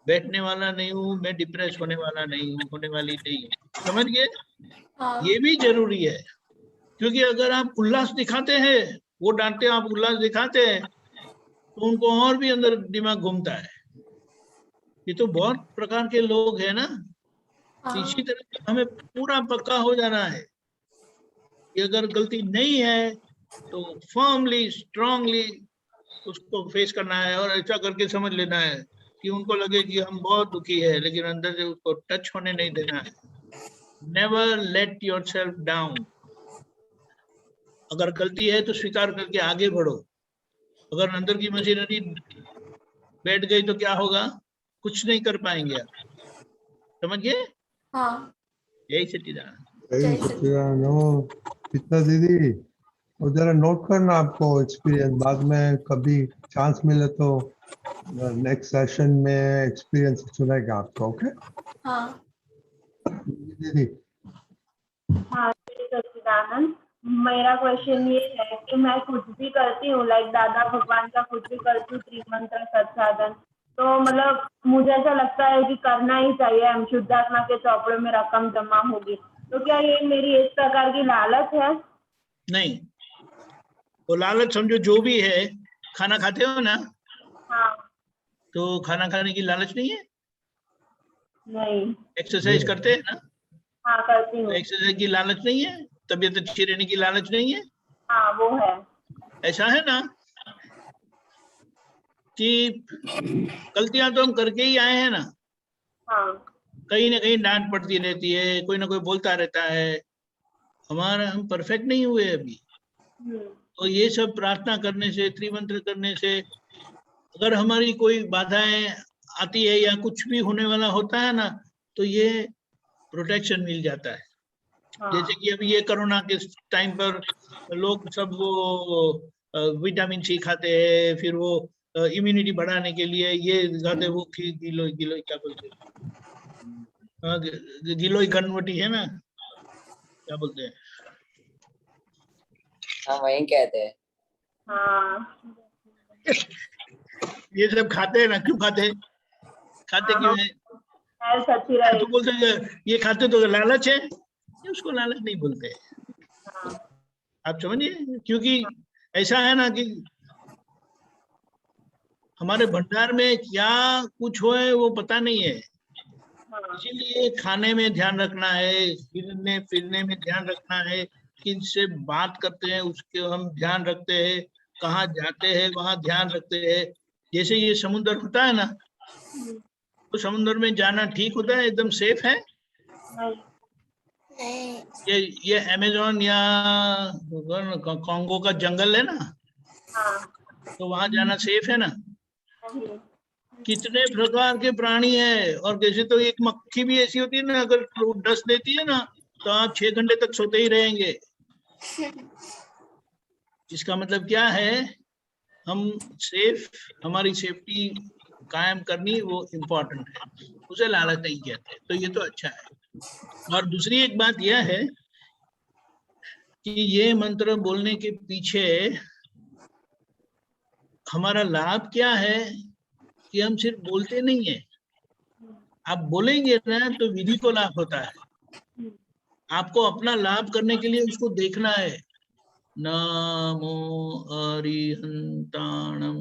बैठने वाला नहीं हूँ, मैं डिप्रेस होने वाला नहीं हूँ, होने वाली नहीं हूँ। समझ गए? हाँ ये भी जरूरी है, क्योंकि अगर आप उल्लास दिखाते हैं, वो डांटते हैं, आप उल्लास दिखाते हैं, तो उनको और भी अंदर दिमाग घूमता है। ये तो बहुत प्रकार के लोग हैं ना। इसी हाँ तरह हमें पूरा पक्का हो जाना है कि अगर गलती नहीं है तो फर्मली, स्ट्रांगली उसको फेस करना है, और ऐसा करके समझ लेना है कि उनको लगे कि हम बहुत दुखी है, लेकिन अंदर से उसको टच होने नहीं देना है। Never let yourself down. अगर गलती है तो स्वीकार करके आगे बढ़ो। अगर अंदर की मशीनरी बैठ गई तो क्या होगा? कुछ नहीं कर पाएंगे आप। समझ गए? हाँ यही सच्चिदानंद। जय सच्चिदानंद। कितना दीदी, और जरा नोट करना आपको एक्सपीरियंस, बाद में कभी चांस मिले तो नेक्स्ट सेशन में एक्सपीरियंस सुनेगा आपको। ओके हाँ दीदी? हाँ जी सच्चिदानंद, मेरा क्वेश्चन ये है कि मैं कुछ भी करती हूँ, लाइक दादा भगवान का कुछ भी करती हूँ, त्रिमंत्र सत्साधन, तो मतलब मुझे ऐसा लगता है कि करना ही चाहिए, हम शुद्धात्मा के चौपड़े में रकम जमा होगी, तो क्या ये मेरी एक प्रकार की लालच है? नहीं, वो लालच समझो जो भी है। खाना खाते हो ना, हाँ। तो खाना खाने की लालच नहीं है। नहीं। एक्सरसाइज करते हैं ना, हाँ करती तो हूँ। एक्सरसाइज की लालच नहीं है। तबीयत अच्छी रहने की लालच नहीं है। हाँ वो है। ऐसा है ना कि गलतियां तो हम करके ही आए हैं ना। हाँ। कहीं ना कहीं डांट पड़ती रहती है, कोई ना कोई बोलता रहता है। हम परफेक्ट नहीं हुए अभी। तो ये सब प्रार्थना करने से, त्रिमंत्र करने से, अगर हमारी कोई बाधाएं आती है या कुछ भी होने वाला होता है ना, तो ये प्रोटेक्शन मिल जाता है। जैसे कि अभी ये कोरोना के टाइम पर लोग सब वो विटामिन सी खाते हैं, फिर वो इम्यूनिटी बढ़ाने के लिए ये खाते, वो गिलोय गिलोय क्या बोलते हैं, गिलोय कन्वर्टी है ना, क्या बोलते हैं। हाँ वही कहते हैं। हाँ। ये सब खाते हैं ना, क्यों खाते हैं? खाते क्यों है? हेल्थ अच्छी रहे। तो बोलते हैं ये खाते तो लालच है, ये उसको लालच नहीं बोलते। आप समझिए, क्योंकि ऐसा है ना कि हमारे भंडार में क्या कुछ हो है वो पता नहीं है। इसीलिए खाने में ध्यान रखना है, हिलने फिरने में ध्यान रखना है, किनसे बात करते हैं उसके हम ध्यान रखते हैं, कहाँ जाते हैं वहां ध्यान रखते हैं। जैसे ये समुद्र होता है ना, तो समुद्र में जाना ठीक होता है, एकदम सेफ है। ये अमेजोन या कॉन्गो का जंगल है ना, तो वहां जाना सेफ है ना। कितने प्रकार के प्राणी है, और जैसे तो एक मक्खी भी ऐसी होती है ना, अगर डस देती है ना, तो आप 6 घंटे तक सोते ही रहेंगे। इसका मतलब क्या है, हम सेफ, हमारी सेफ्टी कायम करनी वो इम्पोर्टेंट है, उसे लालच नहीं कहते। तो ये तो अच्छा है। और दूसरी एक बात यह है कि ये मंत्र बोलने के पीछे हमारा लाभ क्या है, कि हम सिर्फ बोलते नहीं है। आप बोलेंगे ना तो विधि को लाभ होता है। आपको अपना लाभ करने के लिए उसको देखना है। नमो अरिहंताणम,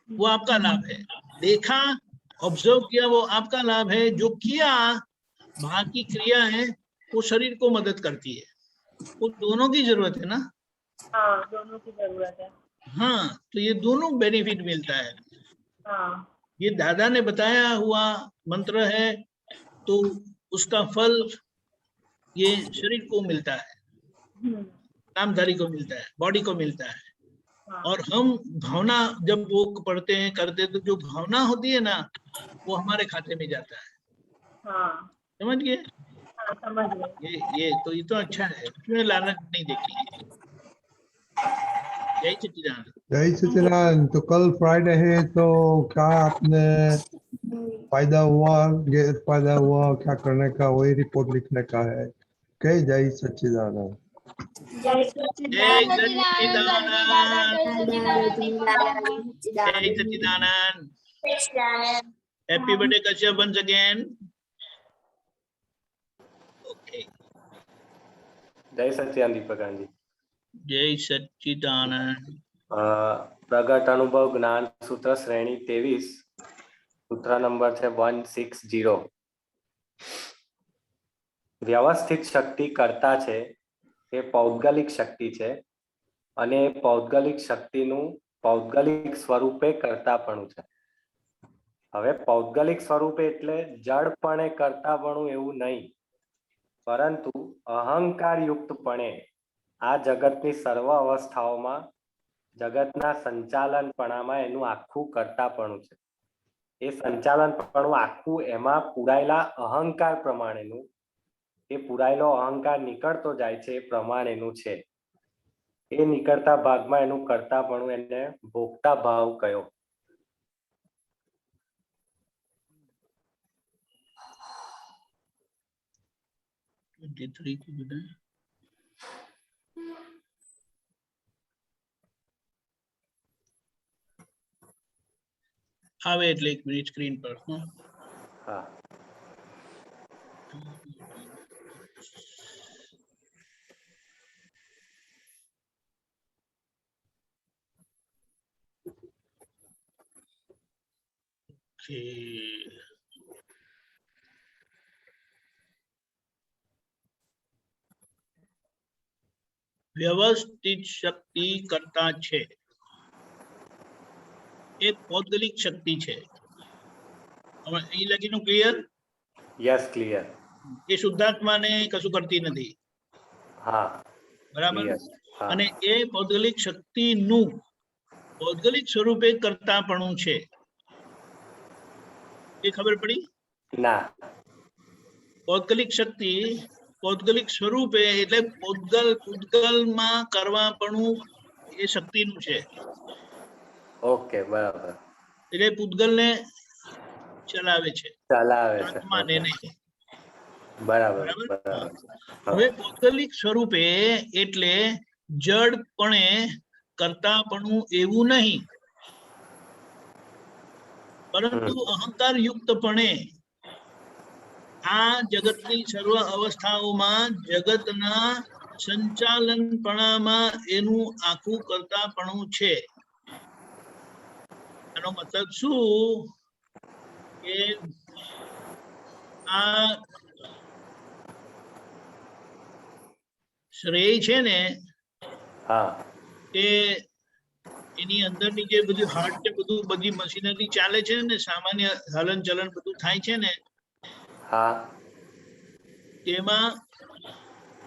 वो आपका लाभ है। देखा, ऑब्जर्व किया, वो आपका लाभ है। जो किया, बाकी क्रिया है वो शरीर को मदद करती है। वो दोनों की जरूरत है ना। हाँ दोनों की जरूरत है। हाँ, तो ये दोनों बेनिफिट मिलता है। हाँ। ये दादा ने बताया हुआ मंत्र है, तो उसका फल ये शरीर को मिलता है, नामधारी को मिलता है, बॉडी को मिलता है। और हम भावना जब वो पढ़ते हैं करते हैं, तो जो भावना होती है ना, वो हमारे खाते में जाता है। हाँ। समझ गए? हाँ समझ गए। ये तो अच्छा है, इसमें लालच नहीं देखी है। जय सच्चिदानंद। जय सच्चिदानंद। तो कल फ्राइडे है, तो क्या आपने फायदा हुआ, गैर फायदा हुआ, क्या करने का, वही रिपोर्ट लिखने का है। ओके, जय सच्चिदानंद। जय जय सच्चिदानंद। जय Sachchidanand. Happy birthday Kashyap once again. Okay, जय सच्चिदानंद दीपकान जी। जय सच्चिदानंद। प्रगट अनुभव ज्ञान सूत्र श्रेणी 23, सूत्र नंबर है 160। व्यवस्थित शक्ति करता छे એ પૌદ્ગલિક શક્તિ છે અને પૌદ્ગલિક શક્તિનું પૌદ્ગલિક સ્વરૂપે કરતાપણું છે। હવે પૌદ્ગલિક સ્વરૂપે એટલે જડપણે કરતાપણું એવું નહીં, પરંતુ અહંકાર યુક્તપણે આ જગતની સર્વ અવસ્થાઓમાં જગતના સંચાલનપણામાં એનું આખું કરતાપણું છે। એ સંચાલનપણું આખું એમાં પૂરાયેલા અહંકાર પ્રમાણેનું, એ પૂરાયેલો અહંકાર નીકળતો જાય છે એ પ્રમાણેનું છે। એ નીકળતા ભાગમાં એનું કરતાપણું એને ભોગતા ભાવ કયો। આવે એટલે 1 મિનિટ સ્ક્રીન પર। હા વ્યવસ્થિત શક્તિ કરતા છે એ પૌદ્ગલિક શક્તિ છે. હવે અહીં લખીનું ક્લિયર? Yes, clear. એ શુદ્ધાત્માને કશું કરતી નથી. હા, બરાબર. clear. હા. અને એ પૌદ્ગલિક શક્તિનું પૌદ્ગલિક સ્વરૂપે કરતાપણું છે. એ ખબર પડી? ના. પૌદ્ગલિક શક્તિ પૌદ્ગલિક સ્વરૂપે એટલે પૂતગલમાં કરવાપણું એ શક્તિનું છે. ઓકે, બરાબર. એટલે પૂતગલને ચલાવે છે, ચલાવે છે. આત્માને Okay. નહીં. બરાબર, બરાબર. બરાબર. હવે પૌદ્ગલિક સ્વરૂપે એટલે જડપણે કરતાપણું એવું નહીં, પરંતુ અહંકાર યુક્તપણે આ જગતની સર્વ અવસ્થાઓમાં જગતના સંચાલનપણામાં એનું આખું કરતાપણું છે. આનો મતલબ શું કે આ શ્રેય છે ને હા, એ એની અંદરની જે બધું હાર્ટ ને બધું બધી મશીનરી ચાલે છે ને, સામાન્ય હલન ચલન બધું થાય છે ને, હા, તેમાં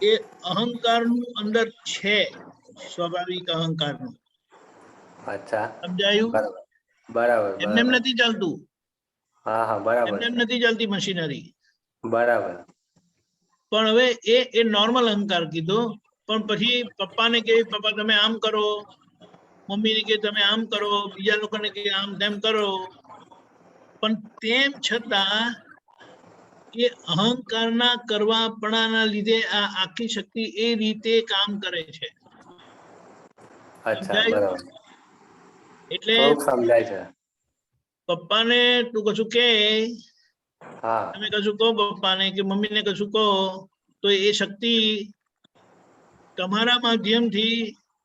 એ અહંકારનું અંદર છે, સ્વાભાવિક અહંકારનું. અચ્છા, સમજાયું? બરાબર, બરાબર, એમને એમ બરાબર. નથી ચાલતું, હા, હા, બરાબર એમને એમ છે. નથી ચાલતી મશીનરી. બરાબર. પણ હવે એ નોર્મલ અહંકાર કીધો. પણ પછી પપ્પાને કે પપ્પા તમે આમ કરો, મમ્મીને કે તમે આમ કરો, બીજા લોકોને કે આમ તેમ કરો, પણ તેમ છતાં એ અહંકારના કરવાપણાના લીધે આ આખી શક્તિ એ રીતે કામ કરે છે. અચ્છા, સમજાયું? બરાબર. એટલે થોડુંક સમજાય છે. પપ્પાને તું કશું કે, હા, તમે કશું કહો પપ્પાને કે મમ્મીને કશું કહો, તો એ શક્તિ તમારા માધ્યમથી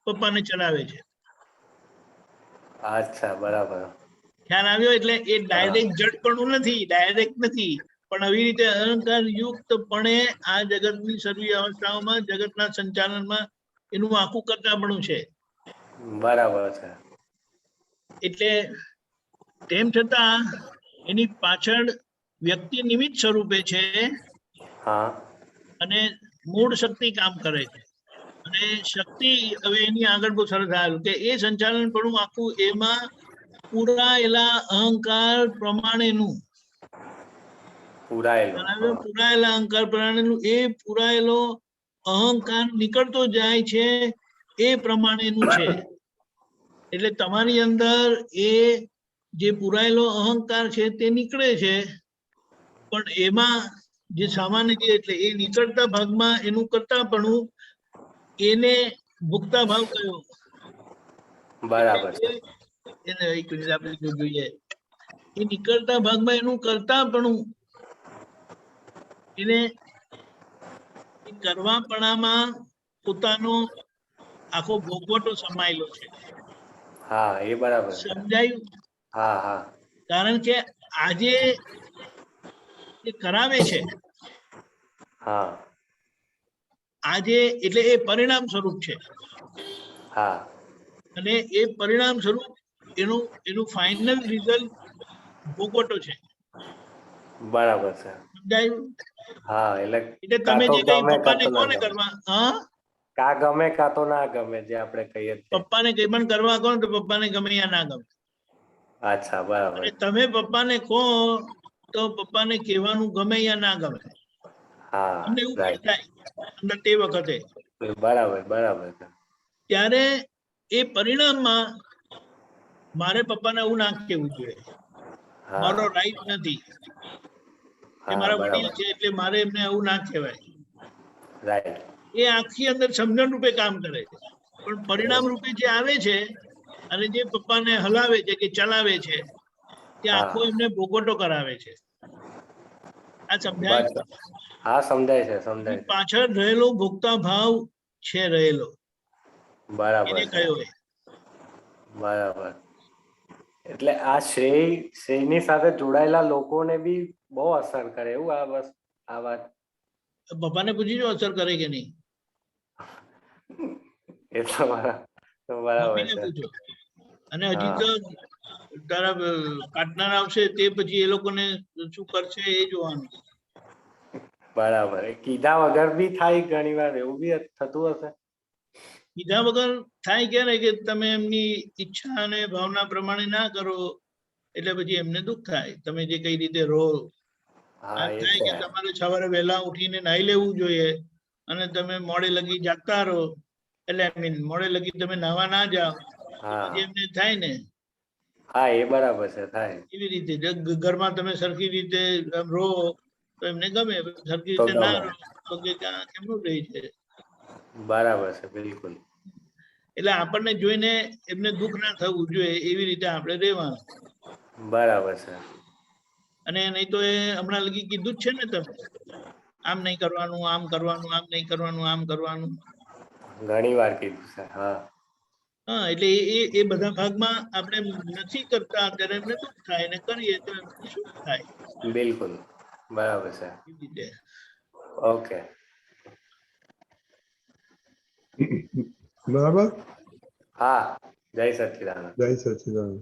પપ્પાને ચલાવે છે. અચ્છા, બરાબર. ખ્યાલ આવ્યો? એટલે એ હા, ડાયરેક્ટ જડપણું નથી, ડાયરેક્ટ નથી, પણ આવી રીતે અહંકાર યુક્તપણે આ જગતની સર્વી અવસ્થાઓમાં જગતના સંચાલનમાં એનું આખું કરતાપણું છે. બરાબર છે. એટલે તેમ છતાં એની પાછળ વ્યક્તિ નિમિત્ત સ્વરૂપે છે હા, અને મૂળ શક્તિ કામ કરે છે. અને શક્તિ હવે એની આગળ બહુ સરસ આવ્યું કે એ સંચાલન પણ આખું એમાં પુરાયેલા અહંકાર પ્રમાણેનું પૂરાયેલું. પુરાયેલા અહંકાર પ્રમાણેનું એ પુરાયેલો અહંકાર નીકળતો જાય છે એ પ્રમાણેનું છે. એટલે તમારી અંદર એ જે પુરાયેલો અહંકાર છે તે નીકળે છે, પણ એમાં જે સામાન્ય છે એટલે એ નીકળતા ભાગમાં એનું કરતાપણું એને ભોગતા ભાવ કયો. બરાબર છે. એને એક મિનિટ આપણે જોઈએ. એ નીકળતા ભાગમાં એનું કરતાપણું એને કરવાપણામાં પોતાનો આખો ભોગવટો સમાયેલો છે. હા, એ બરાબર છે. સમજાયું? હા, હા, કારણ કે આજે એ કરાવે છે, હા, આજે એટલે એ પરિણામ સ્વરૂપ છે, હા, અને એ પરિણામ સ્વરૂપ એનું એનું ફાઇનલ રિઝલ્ટ ભોગવટો છે. બરાબર છે. સમજાયું? હા, એટલે કાં તમે તો જે કઈ ગમે કાં પપ્પાને તો ના કોને ગમે. કરવા, હા, કાં ગમે કાં તો ના ગમે, જે આપણે કહીએ તે. પપ્પાને કઈ પણ કરવા કહો તો પપ્પાને ગમે યા ના ગમે. અચ્છા, બરાબર. અને તમે પપ્પાને કહો તો પપ્પાને કહેવાનું ગમે યા ના ગમે. હા, તમને એવું ફીલ રાઈટ. થાય અંદર તે વખતે. બરાબર, બરાબર છે. ત્યારે એ પરિણામમાં મારે પપ્પાને એવું ના કહેવું જોઈએ, મારો હા, રાઈટ નથી. એ હા, મારા વડીલ બરાબર. છે એટલે મારે એમને એવું ના કહેવાય. રાઈટ. એ આખી અંદર સમજણ રૂપે કામ કરે છે, પણ પરિણામ રૂપે જે આવે છે અને જે પપ્પાને હલાવે છે કે ચલાવે છે તે આખો હા, એમને ભોગવટો કરાવે છે. આ સમજાય? બસ. હા, સમજાય છે, સમજાય એની છે. પાછળ રહેલો ભોગતા ભાવ છે રહેલો, બરાબર એને છે. કયો હોય. બરાબર. એટલે આ શ્રેયની સાથે જોડાયેલા લોકોને બી બહુ અસર કરે એવું આ વાત. પપ્પાને પૂછી જો અસર કરે કે નહીં. એ તો બરાબર મમ્મીને છે. પૂછો. અને હજી તો તારા પાર્ટનર આવશે તે પછી એ લોકોને શું કરશે એ જોવાનું. બરાબર. કીધા વગર બી થાય ઘણી વાર, એવું બી થતું હશે. કીધા વગર થાય ક્યારે કે તમે એમની ઈચ્છા અને ભાવના પ્રમાણે ના કરો એટલે પછી એમને દુઃખ થાય. તમે જે કઈ રીતે રહો હા, એ થાય છે. કે તમારે સવારે વહેલા ઉઠીને નાહી લેવું જોઈએ અને તમે મોડે લગી જાગતા રહો, એટલે મોડે લગી તમે નાહવા ના જાઓ પછી એમને થાય ને. હા, એ બરાબર છે, થાય. એવી રીતે ઘરમાં તમે સરખી રીતે રહો તો એમને ગમે, સરખી તો રીતે ના ગમે. રહો તો કે કેમનું રહી છે. બરાબર છે, બિલકુલ. એટલે આપણને જોઈને એમને દુઃખ ના થવું જોઈએ એવી રીતે આપણે રહેવાનું. બરાબર છે. અને નહીં તો એ હમણાં લગી કીધું જ છે ને તમે, આમ નહીં કરવાનું, આમ કરવાનું, આમ નહીં કરવાનું, આમ કરવાનું. ઘણી વાર કીધું છે. હા. હા, એટલે એ બધા ભાગમાં આપણે નથી કરતા ત્યારે એમને દુઃખ થાય, અને કરીએ તો એમને સુખ થાય. બિલકુલ બરાબર છે. એ રીતે. ઓકે. બરાબર. હા, જય સચ્ચિદાનંદ. જય સચ્ચિદાનંદ.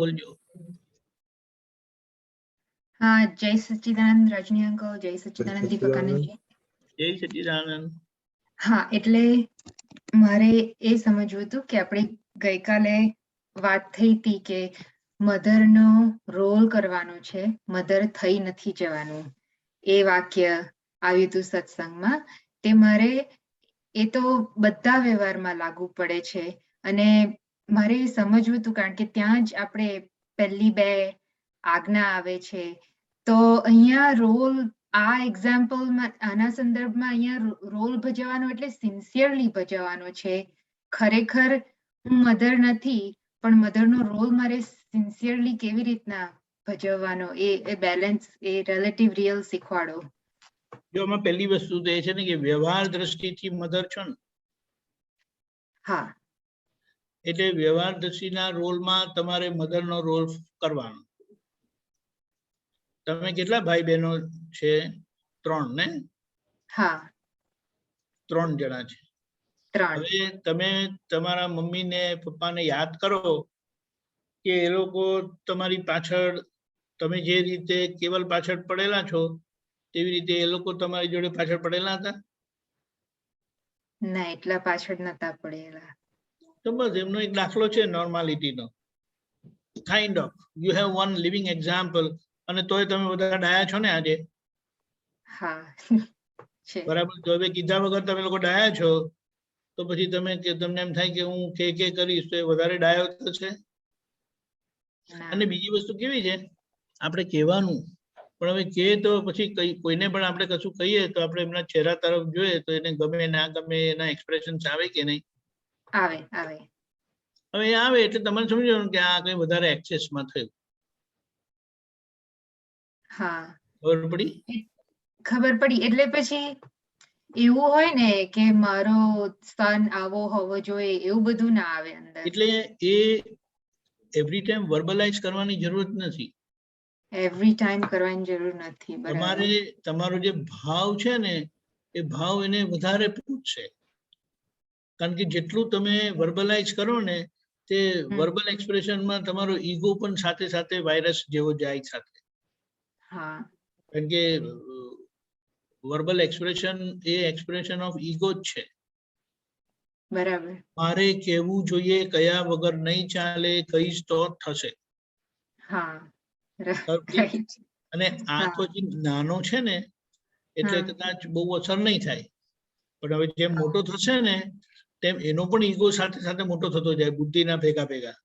બોલજો. હા, જય સચ્ચિદાનંદ રજની અંકલ, જય સચ્ચિદાનંદ દીપક આનંદજી. જય સચ્ચિદાનંદ. હા, એટલે મારે એ સમજવું હતું કે આપણે ગઈકાલે વાત થઈ હતી કે મધરનો રોલ કરવાનો છે, મધર થઈ નથી જવાનું. એ વાક્ય આવ્યું હતું સત્સંગમાં. તે મારે એ તો બધા વ્યવહારમાં લાગુ પડે છે અને મારે સમજવું હતું કારણ કે ત્યાં જ આપણે પહેલી બે આજ્ઞા આવે છે. તો અહીંયા રોલ આ એક્ઝામ્પલમાં આના સંદર્ભમાં અહીંયા રોલ ભજવવાનો એટલે સિન્સિયરલી ભજવવાનો છે. ખરેખર હું મધર નથી પણ મધરનો રોલ મારે સિન્સિયરલી કેવી રીતના ભજવવાનો એ બેલેન્સ એ રિલેટિવ રિયલ શીખવાડો. જો આમાં પહેલી વસ્તુ તો એ છે ને કે વ્યવહાર દ્રષ્ટિથી મધર છો ને. હા. એટલે વ્યવહાર દ્રષ્ટિના રોલમાં તમારે મધરનો રોલ કરવાનો. તમે કેટલા ભાઈ બહેનો છે? 3 ને? હા. 3 જણા છે. હવે તમે તમારા મમ્મી ને પપ્પાને યાદ કરો કે એ લોકો તમારી પાછળ, તમે જે રીતે કેવલ પાછળ પડેલા છો તેવી રીતે એ લોકો તમારી જોડે પાછળ પડેલા હતા? ના, એટલા પાછળ નતા પડેલા. તો બસ એમનો એક દાખલો છે નોર્માલિટીનો. Kind of you have one living example. અને તોય તમે બધા ડાયા છો ને આજે. હા. બરાબર. તો હવે કીધા વગર તમે લોકો ડાયા છો તો પછી તમને એમ થાય કે હું કે કરીશ તો એ વધારે ડાયો થશે. અને બીજી વસ્તુ કેવી છે, આપણે કહેવાનું પણ હવે કે તો પછી કોઈને પણ આપણે કશું કહીએ તો આપણે એમના ચહેરા તરફ જોઈએ તો એને ગમે ના ગમે એના એક્સપ્રેશન આવે કે નહીં? આવે. હવે એ આવે એટલે તમારે સમજવાનું કે આ કઈ વધારે એક્સેસમાં થયું. હા, ખબર પડી. એટલે પછી એવું હોય ને કે મારો સન આવો હોવો જોઈએ એવું બધું ના આવે અંદર. એટલે એ એવરી ટાઈમ વર્બલાઇઝ કરવાની જરૂર નથી. એવરી ટાઈમ કરવાની જરૂર નથી. તમારે તમારો જે ભાવ છે ને એ ભાવ એને વધારે પૂછશે. કારણ કે જેટલું તમે વર્બલાઇઝ કરો ને તે વર્બલ એક્સપ્રેશનમાં તમારો ઈગો પણ સાથે સાથે વાયરસ જેવો જાય સાથે. હા. કારણ કે verbal expression A expression of ego જ છે. બરાબર. મારે કહેવું જોઈએ, કયા વગર નહીં ચાલે, કહીશ તો થશે. હા. અને આ તો જે નાનો છે ને એટલે કદાચ બહુ અસર નહીં થાય, પણ હવે જેમ મોટો થશે ને તેમ એનો પણ ઈગો સાથે સાથે મોટો થતો જાય બુદ્ધિના ભેગા ભેગા.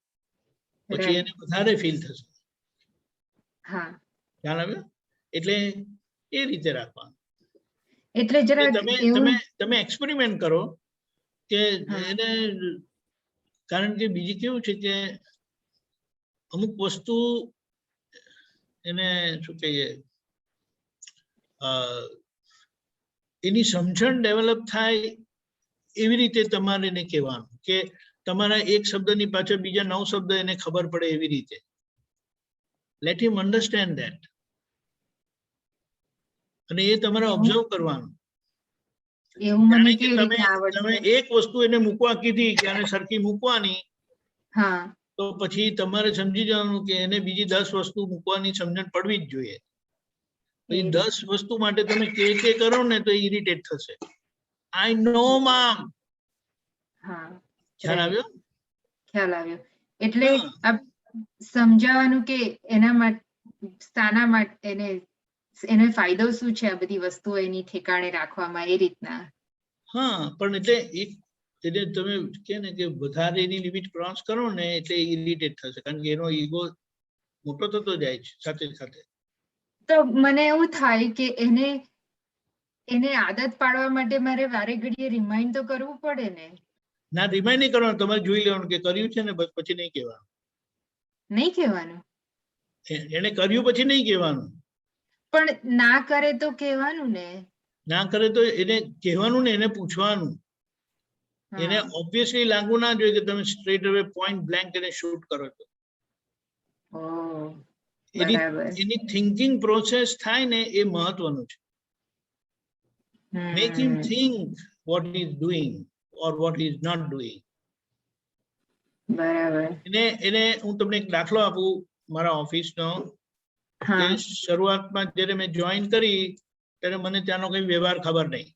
પછી એને વધારે ફીલ થશે. હા. ખ્યાલ આવ્યો? એટલે એ રીતે રાખવાનું. એટલે તમે એક્સપેરિમેન્ટ કરો કે એને, કારણ કે બીજી કેવું છે કે અમુક વસ્તુ એને શું કહીએ એની સમજણ ડેવલપ થાય એવી રીતે તમારે એને કહેવાનું કે તમારા એક શબ્દની પાછળ બીજા 9 શબ્દ એને ખબર પડે એવી રીતે. Late him understand that. અને એ તમારે ઓબ્ઝર્વ કરવાનું. એવું મને જાણે કે કેવી તમે રીતે આવડશે? તમે એક વસ્તુ એને મૂકવા કીધી કે આને સરખી મૂકવાની, હા તો પછી તમારે સમજી જવાનું કે એને બીજી 10 વસ્તુ મૂકવાની સમજણ પડવી જ જોઈએ. પછી 10 વસ્તુ માટે તમે કે કરો ને તો ઇરિટેટ થશે. આઈ નો મામ. હા ખ્યાલ આવ્યો? ખ્યાલ આવ્યો. એટલે હા. આ સમજાવવાનું કે એના માટે શાના માટે એને ફાયદો શું છે આ બધી વસ્તુઓ એની ઠેકાણે રાખવામાં એ રીતના. હા, પણ એટલે એટલે તમે કે ને કે વધારે એની લિમિટ ક્રોસ કરો ને એટલે ઇરિટેટ થશે, કારણ કે એનો ઈગો મોટો થતો જાય છે સાથે સાથે. તો મને એવું થાય કે એને આદત પાડવા માટે મારે વારે ઘડીએ રિમાઇન્ડ તો કરવું પડે ને. ના, રિમાઇન્ડ નહીં કરવાનું, તમારે જોઈ લેવાનું કે કર્યું છે ને, બસ પછી નહીં કહેવાનું. નહીં કહેવાનું. એને કર્યું પછી નહીં કહેવાનું. પણ ના કરે તો કહેવાનું ને. ના કરે તો એને કહેવાનું ને, એને પૂછવાનું. એને ઓબ્વિયસલી લાગુ ના જોઈએ કે તમે સ્ટ્રેટ અવે પોઈન્ટ બ્લેન્ક એને શૂટ કરો છો. એની થિંકિંગ પ્રોસેસ થાય ને એ મહત્વનું છે. Make him think what he is doing or what he is not doing. બરાબર. એને હું તમને એક દાખલો આપું મારા ઓફિસનો. કે શરૂઆતમાં જ્યારે મેં જોઈન કરી ત્યારે મને ત્યાંનો કઈ વ્યવહાર ખબર નહીં.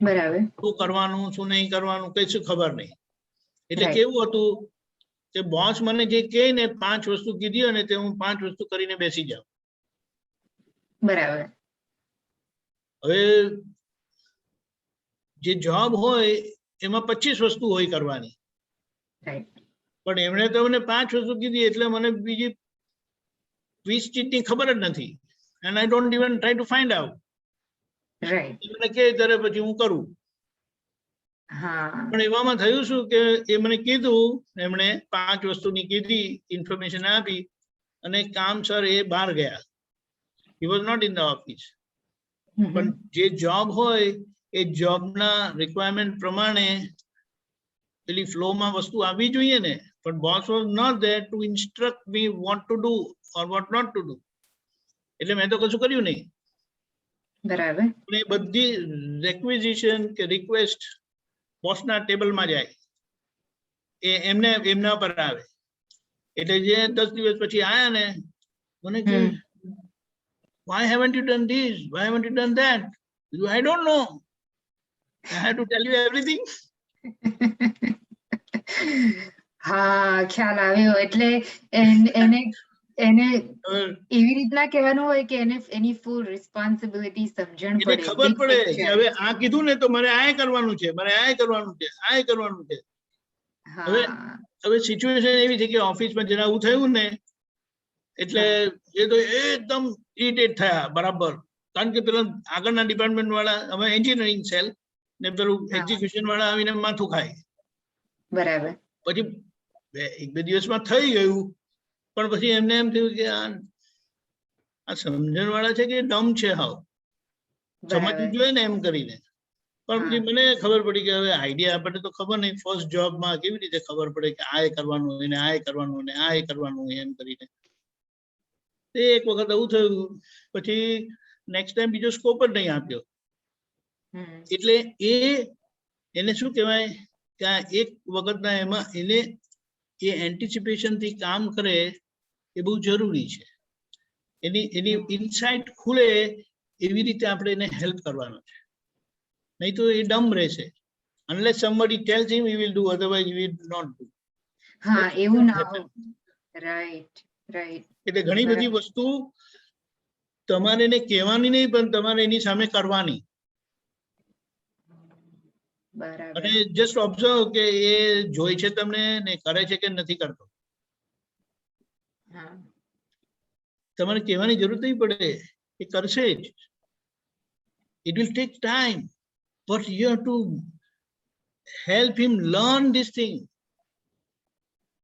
બરાબર. શું કરવાનું શું નહીં કરવાનું કઈ શું ખબર નહીં. એટલે કેવું હતું કે બોસ મને જે કહે ને 5 વસ્તુ કીધી અને તે હું 5 વસ્તુ કરીને બેસી જાઉં. બરાબર. હવે જે જોબ હોય એમાં 25 વસ્તુ હોય કરવાની, પણ એમણે તો મને 5 વસ્તુ કીધી એટલે મને બીજી 20 ચીજની ખબર જ નથી. and I don't even try to find out. એમને કહે ત્યારે પછી હું કરું. પણ એવામાં થયું શું કે એ મને કીધું, એમણે 5 વસ્તુની કીધી, ઇન્ફોર્મેશન આપી અને કામ સર એ બહાર ગયા. he was not in the office. પણ જે જોબ હોય એ જોબના રિક્વાયરમેન્ટ પ્રમાણે પેલી ફ્લોમાં વસ્તુ આવવી જોઈએ ને, પણ boss was not there to instruct me what to do or what not to do. એટલે મેં તો કશું કર્યું નહીં. બરાબર. એ બધી રેક્વિઝિશન કે રિક્વેસ્ટ બોસના ટેબલમાં જાય, એ એમના પર આવે. એટલે જે 10 દિવસ પછી આયા ને મને કે why haven't you done this, why haven't you done that? I don't know, I have to tell you everything. હા, ખ્યાલ આવ્યો. એટલે એને એવી રીતના કહેવાનું હોય કે એને એની ફૂલ રિસ્પોન્સિબિલિટી સમજણ એને પડે, ખબર પડે કે હવે આ કીધું ને તો મારે આ કરવાનું છે, મારે આ કરવાનું છે, આ કરવાનું છે. હવે સિચ્યુએશન એવી છે કે ઓફિસમાં જરા આવું થયું ને એટલે એ તો એકદમ ઇરિટેટ થયા બરાબર. કારણ કે પેલા આગળના ડિપાર્ટમેન્ટ વાળા, અમે એન્જિનિયરિંગ સેલ ને પેલું એક્ઝિક્યુશન વાળા આવીને માથું ખાય. બરાબર. પછી 1-2 દિવસમાં થઈ ગયું, પણ પછી એમને એમ થયું કે આ સમજણ વાળા છે કે ડમ છે, હાવ સમજવું જોઈએ ને એમ કરીને. પણ પછી મને ખબર પડી કે હવે આઈડિયા આપણને તો ખબર નહીં, ફર્સ્ટ જોબમાં કેવી રીતે ખબર પડે કે આ કરવાનું એને આ કરવાનું ને આ કરવાનું એમ કરીને. એક વખત આવું થયું, પછી નેક્સ્ટ ટાઈમ બીજો સ્કોપ જ નહીં આપ્યો. એટલે એને શું કહેવાય કે આ એક વખતના એમાં એને એ એન્ટિસિપેશન થી કામ કરે એ બહુ જરૂરી છે. એની ઇનસાઇટ ખુલે એવી રીતે આપણે એને હેલ્પ કરવાનો છે, નહીં તો એ ડમ રહેશે. unless somebody tells him he will do, otherwise he will not do. હા, એવું ના હોય. રાઈટ. એટલે ઘણી બધી વસ્તુ તમારે એને કહેવાની નહીં, પણ તમારે એની સામે કરવાની. અને જસ્ટ ઓબ્ઝર્વ કે એ જોઈ છે તમને ને કરે છે કે નથી કરતો. તમારે કહેવાની જરૂર નહીં પડે, એ કરશે જ. It will take time, but you have to help him learn this thing.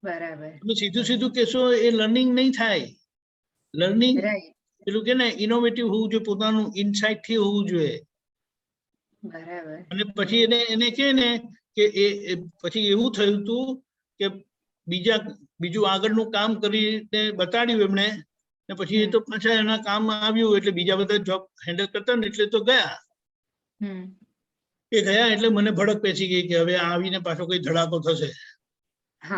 બરાબર. તમે સીધું કહેશો એ લર્નિંગ નહીં થાય. લર્નિંગ પેલું કે ને ઇનોવેટિવ હોવું જોઈએ, પોતાનું ઇનસાઇટ થી હોવું જોઈએ. બરાબર. અને પછી એને કે ને કે એ પછી એવું થયું હતું કે બીજું આગળનું કામ કરીને બતાડ્યું એમણે, ને પછી એ તો પાછા એના કામમાં આવ્યું એટલે બીજા બધા જોબ હેન્ડલ કરતા ને એટલે તો ગયા. એ ગયા એટલે મને ભડક પેસી ગઈ કે હવે આવીને પાછો કઈ ધડાકો થશે.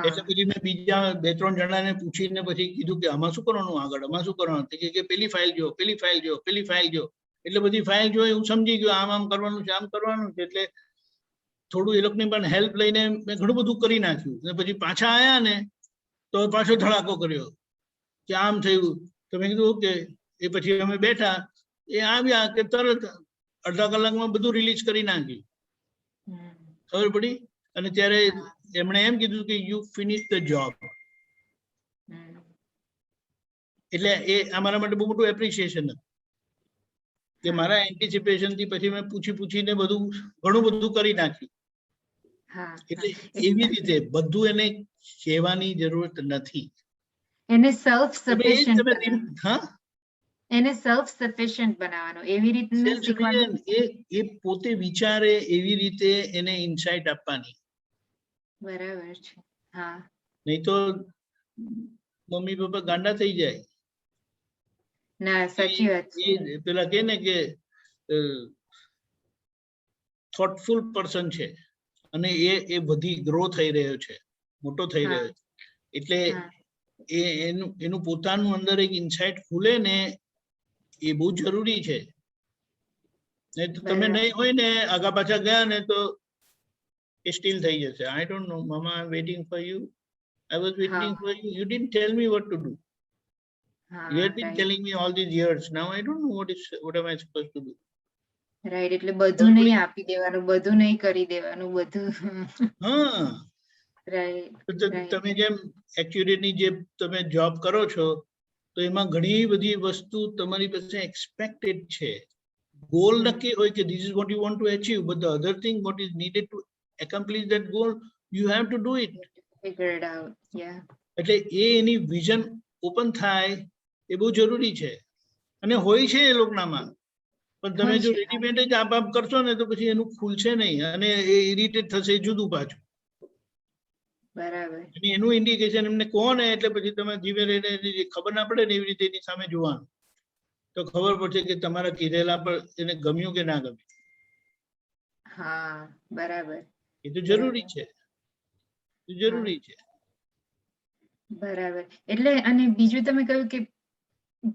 એટલે પછી મેં બીજા 2-3 જણાને પૂછીને પછી કીધું કે આમાં શું કરવાનું, આગળ આમાં શું કરવાનું, કે પેલી ફાઇલ જો, પેલી ફાઇલ જો, પેલી ફાઇલ જો. એટલે બધી ફાઇલ જોઈ હું સમજી ગયો આમ કરવાનું છે, આમ કરવાનું છે. એટલે થોડું એ લોકોની પણ હેલ્પ લઈને મેં ઘણું બધું કરી નાખ્યું. અને પછી પાછા આયા ને તો પાછો ધડાકો કર્યો કે આમ થયું. તો મેં કીધું ઓકે. એ પછી અમે બેઠા, એ આવ્યા કે તરત અડધા કલાકમાં બધું રિલીઝ કરી નાખ્યું. ખબર પડી. અને ત્યારે એમણે એમ કીધું કે યુ ફિનિશ ધ જોબ. એટલે એ અમારા માટે બહુ મોટું એપ્રિસિએશન હતું કે મારા એન્ટિસિપેશન થી પછી મેં પૂછીને બધું ઘણું બધું કરી નાખ્યું. એટલે એવી રીતે બધું એને કહેવાની જરૂરત નથી. એને સેલ્ફ સફિશિયન્ટ હા, એને સેલ્ફ સફિશિયન્ટ બનાવવાનો, એવી રીતે શીખવાનું. એ પોતે વિચારે એવી રીતે એને ઇનસાઇટ આપવાની. બરાબર છે. હા, નહીં તો મમ્મી પપ્પા ગાંડા થઈ જાય. ના, સાચી વાત છે. પેલા કે ને કે થોટફુલ પર્સન છે અને એ બધી ગ્રો થઈ રહ્યો છે, મોટો થઈ રહ્યો છે. એટલે એનું પોતાનું અંદર એક ઇનસાઇટ ખુલે ને એ બહુ જરૂરી છે. તમે નહીં હોય ને આગા પાછા ગયા ને તો એ સ્ટીલ થઈ જશે. આઈ ડોન્ટ નો મામા, I am waiting for you, I was waiting for you, you didn't tell me what to do. You have been telling me all these years. Now I don't know what am I supposed to do. Right. એટલે બધું નહીં આપી દેવાનું, બધું નહીં કરી દેવાનું, બધું. હા, રાઈટ. તમે જેમ એક્ચ્યુઅલી જે તમે જોબ કરો છો તો એમાં ઘણી બધી વસ્તુ તમારી પાસે એક્સપેક્ટેડ છે. ગોલ નક્કી હોય કે this is what you want to achieve, but the other thing what is needed to accomplish that goal, you have to do it. Figure it out. Yeah. એટલે એની વિઝન ઓપન થાય એ બહુ જરૂરી છે. અને હોય છે એ લોકોનામાં, પણ તમે જો રેડીમેડ જ આપ કરશો ને તો પછી એનું ખુલશે નહીં અને એ ઇરિટેટ થશે જુદું પાછું. બરાબર. અને એનું ઇન્ડિકેશન એમને કહો ને એટલે પછી તમે જીવે રહીને ખબર ના પડે ને એવી રીતે એની સામે જોવાનું તો ખબર પડશે કે તમારા કીધેલા પર એને ગમ્યું કે ના ગમ્યું. હા, બરાબર. એ તો જરૂરી છે, જરૂરી છે. બરાબર. એટલે અને બીજું તમે કહ્યું કે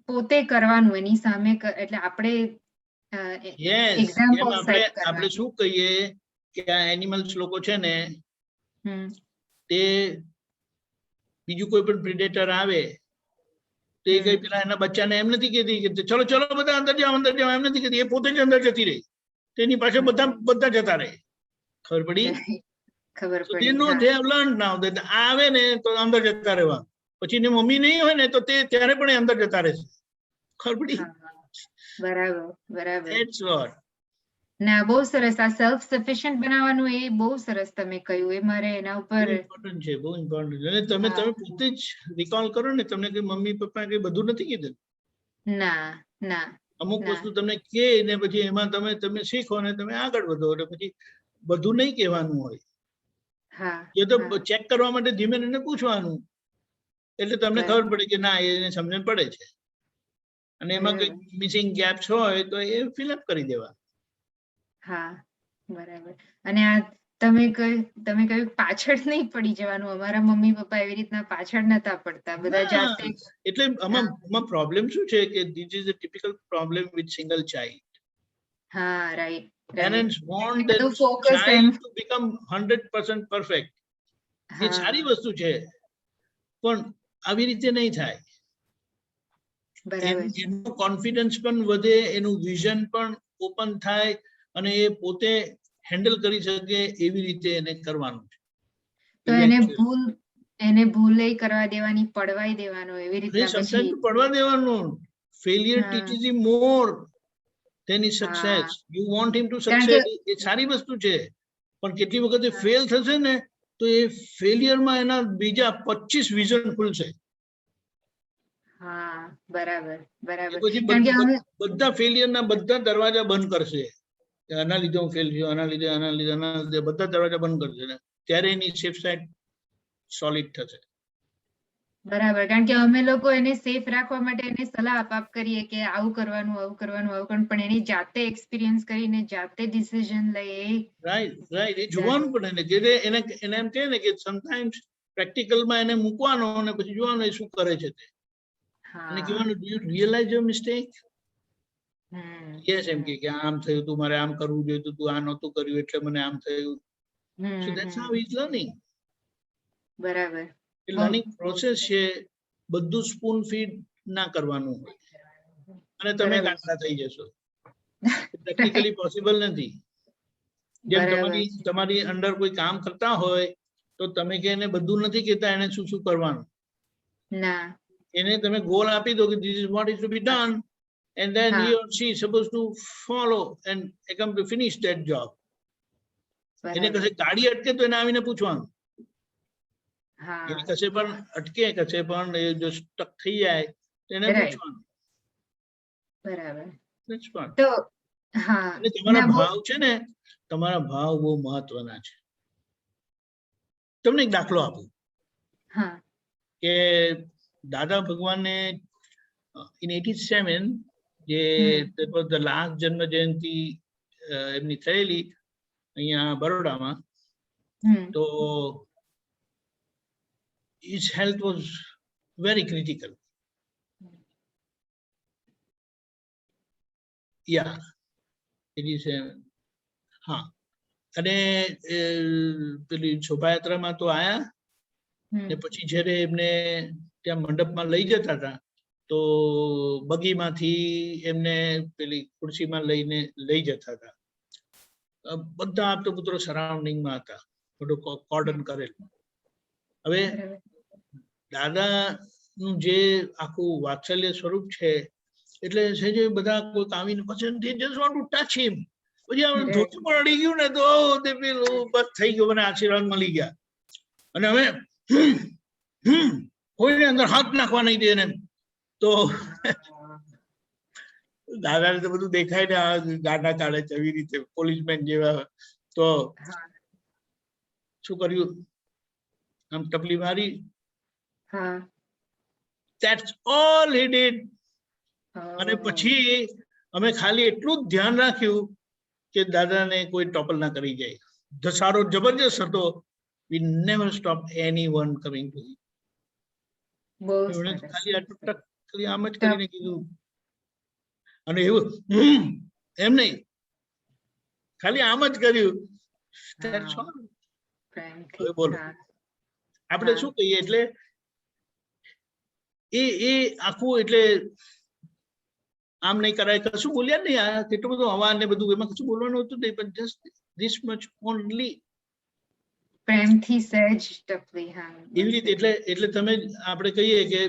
પોતે કરવાનું, એની સામે, એટલે આપણે આપણે શું કહીએ કે આ એનિમલ્સ લોકો છે ને તે બીજું કોઈ પણ પ્રિડેટર આવે તો એ કઈ પેલા એના બચ્ચાને એમ નથી કહેતી કે ચલો ચલો બધા અંદર જાઓ એમ નથી કહેતી. એ પોતે જ અંદર જતી રહી, તેની પાસે બધા જતા રહે. ખબર પડી? ખબર So they know, they have learned now that આવે ને તો અંદર જતા રહેવા, પછી એની મમ્મી નહીં હોય ને તો તે ત્યારે પણ અંદર જતા રહેશે. ખબર પડી? બરાબર, બરાબર. That's what. ના, બહુ સરસ. આ સેલ્ફ સફિશિયન્ટ બનાવવાનું એ બહુ સરસ તમે કહ્યું. એ મારે એના ઉપર ઇમ્પોર્ટન્ટ છે, બહુ ઇમ્પોર્ટન્ટ છે. અને તમે પોતે જ રિકોલ કરો ને, તમને કઈ મમ્મી પપ્પા કઈ બધું નથી કીધું. ના, ના. અમુક વસ્તુ તમને કહે ને પછી એમાં તમે શીખો ને તમે આગળ વધો. એટલે પછી બધું નહીં કહેવાનું હોય. એ તો ચેક કરવા માટે ધીમે એને પૂછવાનું એટલે તમને ખબર પડે કે ના એને સમજણ પડે છે. અને એમાં કઈ મિસિંગ ગેપ્સ હોય તો એ ફિલઅપ કરી દેવા. હા, બરાબર. અને આ તમે કહ્યું પાછળ નહીં પડી જવાનું. અમારા મમ્મી પપ્પા એવી રીતના પાછળ નતા પડતા, બધા જાતે. એટલે આમાં પ્રોબ્લેમ શું છે કે this is a typical problem with single child. હા, right. Parents want their child to become 100% perfect. એ સારી વસ્તુ છે પણ આવી રીતે નહીં થાય. એનું કોન્ફિડન્સ પણ વધે, એનું વિઝન પણ ઓપન થાય અને એ પોતે હેન્ડલ કરી શકે એવી રીતે એને કરવાનું છે. તો એને ભૂલ કરવા દેવાની, પડવાઈ દેવાનો, એવી રીતે સમટાઈમ પડવા દેવાનું. Failure teaches him more than his success. You want him to succeed. એ સારી વસ્તુ છે પણ કેટલી વખતે ફેલ થશે ને તો એ ફેલિયરમાં એના બીજા 25 વિઝન ખુલશે. હા, બરાબર, બરાબર. પછી બધા ફેલિયરના બધા દરવાજા બંધ કરશે. કે આના લીધે હું ફેલ થયો, આના લીધે બધા દરવાજા બંધ કરશે ને ત્યારે એની સેફ સાઈડ સોલિડ થશે. બરાબર, કારણ કે અમે લોકો એને સેફ રાખવા માટે એને સલાહ આપ કરીએ કે આવું કરવાનું, પણ એની જાતે એક્સપિરિયન્સ કરીને જાતે ડિસિઝન લઈએ. રાઈટ, એ જોવાનું પડે ને. જે એને એમ કહે ને કે સમટાઈમ્સ પ્રેક્ટિકલમાં એને મૂકવાનો અને પછી જોવાનું એ શું કરે છે તે. અને કહેવાનું do you realise your mistake? Yes, એમ કે આમ થયું તું, મારે આમ કરવું જોઈએ તું, આ નહોતું કર્યું એટલે મને આમ થયું. સો ધેટ્સ હાઉ ઇઝ લર્નિંગ. બરાબર. લર્નિંગ પ્રોસેસ છે, બધું સ્પૂન ફીડ ના કરવાનું હોય અને તમે ગાંડા થઈ જશો. પ્રેક્ટિકલી પોસિબલ નથી. જેમ તમારી અંડર કોઈ કામ કરતા હોય તો તમે કે એને બધું નથી કહેતા એને શું શું કરવાનું. ના, એને તમે ગોલ આપી દો કે this is what is to be done and then he or she is supposed to follow and come to finish that job. એને કશે ગાડી અટકે તો એને આવીને પૂછવાનું. એને કશે પણ અટકે, કશે પણ એ જો સ્ટક થઈ જાય તો એને પૂછવાનું. બરાબર. તો તમારા ભાવ છે ને, તમારા ભાવ બહુ મહત્વના છે. તમને એક દાખલો આપું કે દાદા ભગવાનને in 87 જે ધ લાસ્ટ જન્મ જયંતિ એમની થયેલી અહીંયા બરોડામાં, તો his health was very critical. Yeah, it is. હા, અને પેલી શોભાયાત્રામાં તો આયા ને પછી જયારે એમને ત્યાં મંડપમાં લઈ જતા હતા તો બગીમાંથી એમને પેલી ખુરશીમાં લઈને લઈ જતા હતા. બધા આપતો પુત્રો સરાઉન્ડિંગમાં હતા, બધું કોર્ડન કરેલું. હવે દાદાનું જે આખું વાત્સલ્ય સ્વરૂપ છે એટલે છે જે બધા કોઈ આવીને પછી just want to touch him. પછી ધોતી પણ અડી ગયું ને તો તે પેલું બસ થઈ ગયો, મને આશીર્વાદ મળી ગયા. અને હવે કોઈને અંદર હાથ નાખવા નહીં દે ને, તો દાદાને તો બધું દેખાય ને ગાડા કાઢે છે એવી રીતે પોલીસમેન જેવા. તો શું કર્યું, આમ ટપલી મારી. That's all he did. અને પછી અમે ખાલી એટલું જ ધ્યાન રાખ્યું કે દાદાને કોઈ ટોપલ ના કરી જાય. ધસારો જબરજસ્ત હતો. We never stopped anyone coming to him. ખાલી આટલું ટક ખાલી આમ જ કરીને કીધું. અને એવું એમ નહીં, ખાલી આમ જ કર્યું. હવે બોલો આપણે શું કહીએ? એટલે એ આખું એટલે આમ નહીં કરાય, કશું બોલ્યા નહીં. આ કેટલું બધું હવા ને બધું એમાં કશું બોલવાનું હતું નહીં, પણ જસ્ટ ધીસ મચ ઓનલી. પ્રેમથી સહેજ ટપલી. એવી રીતે એટલે તમે આપણે કહીએ કે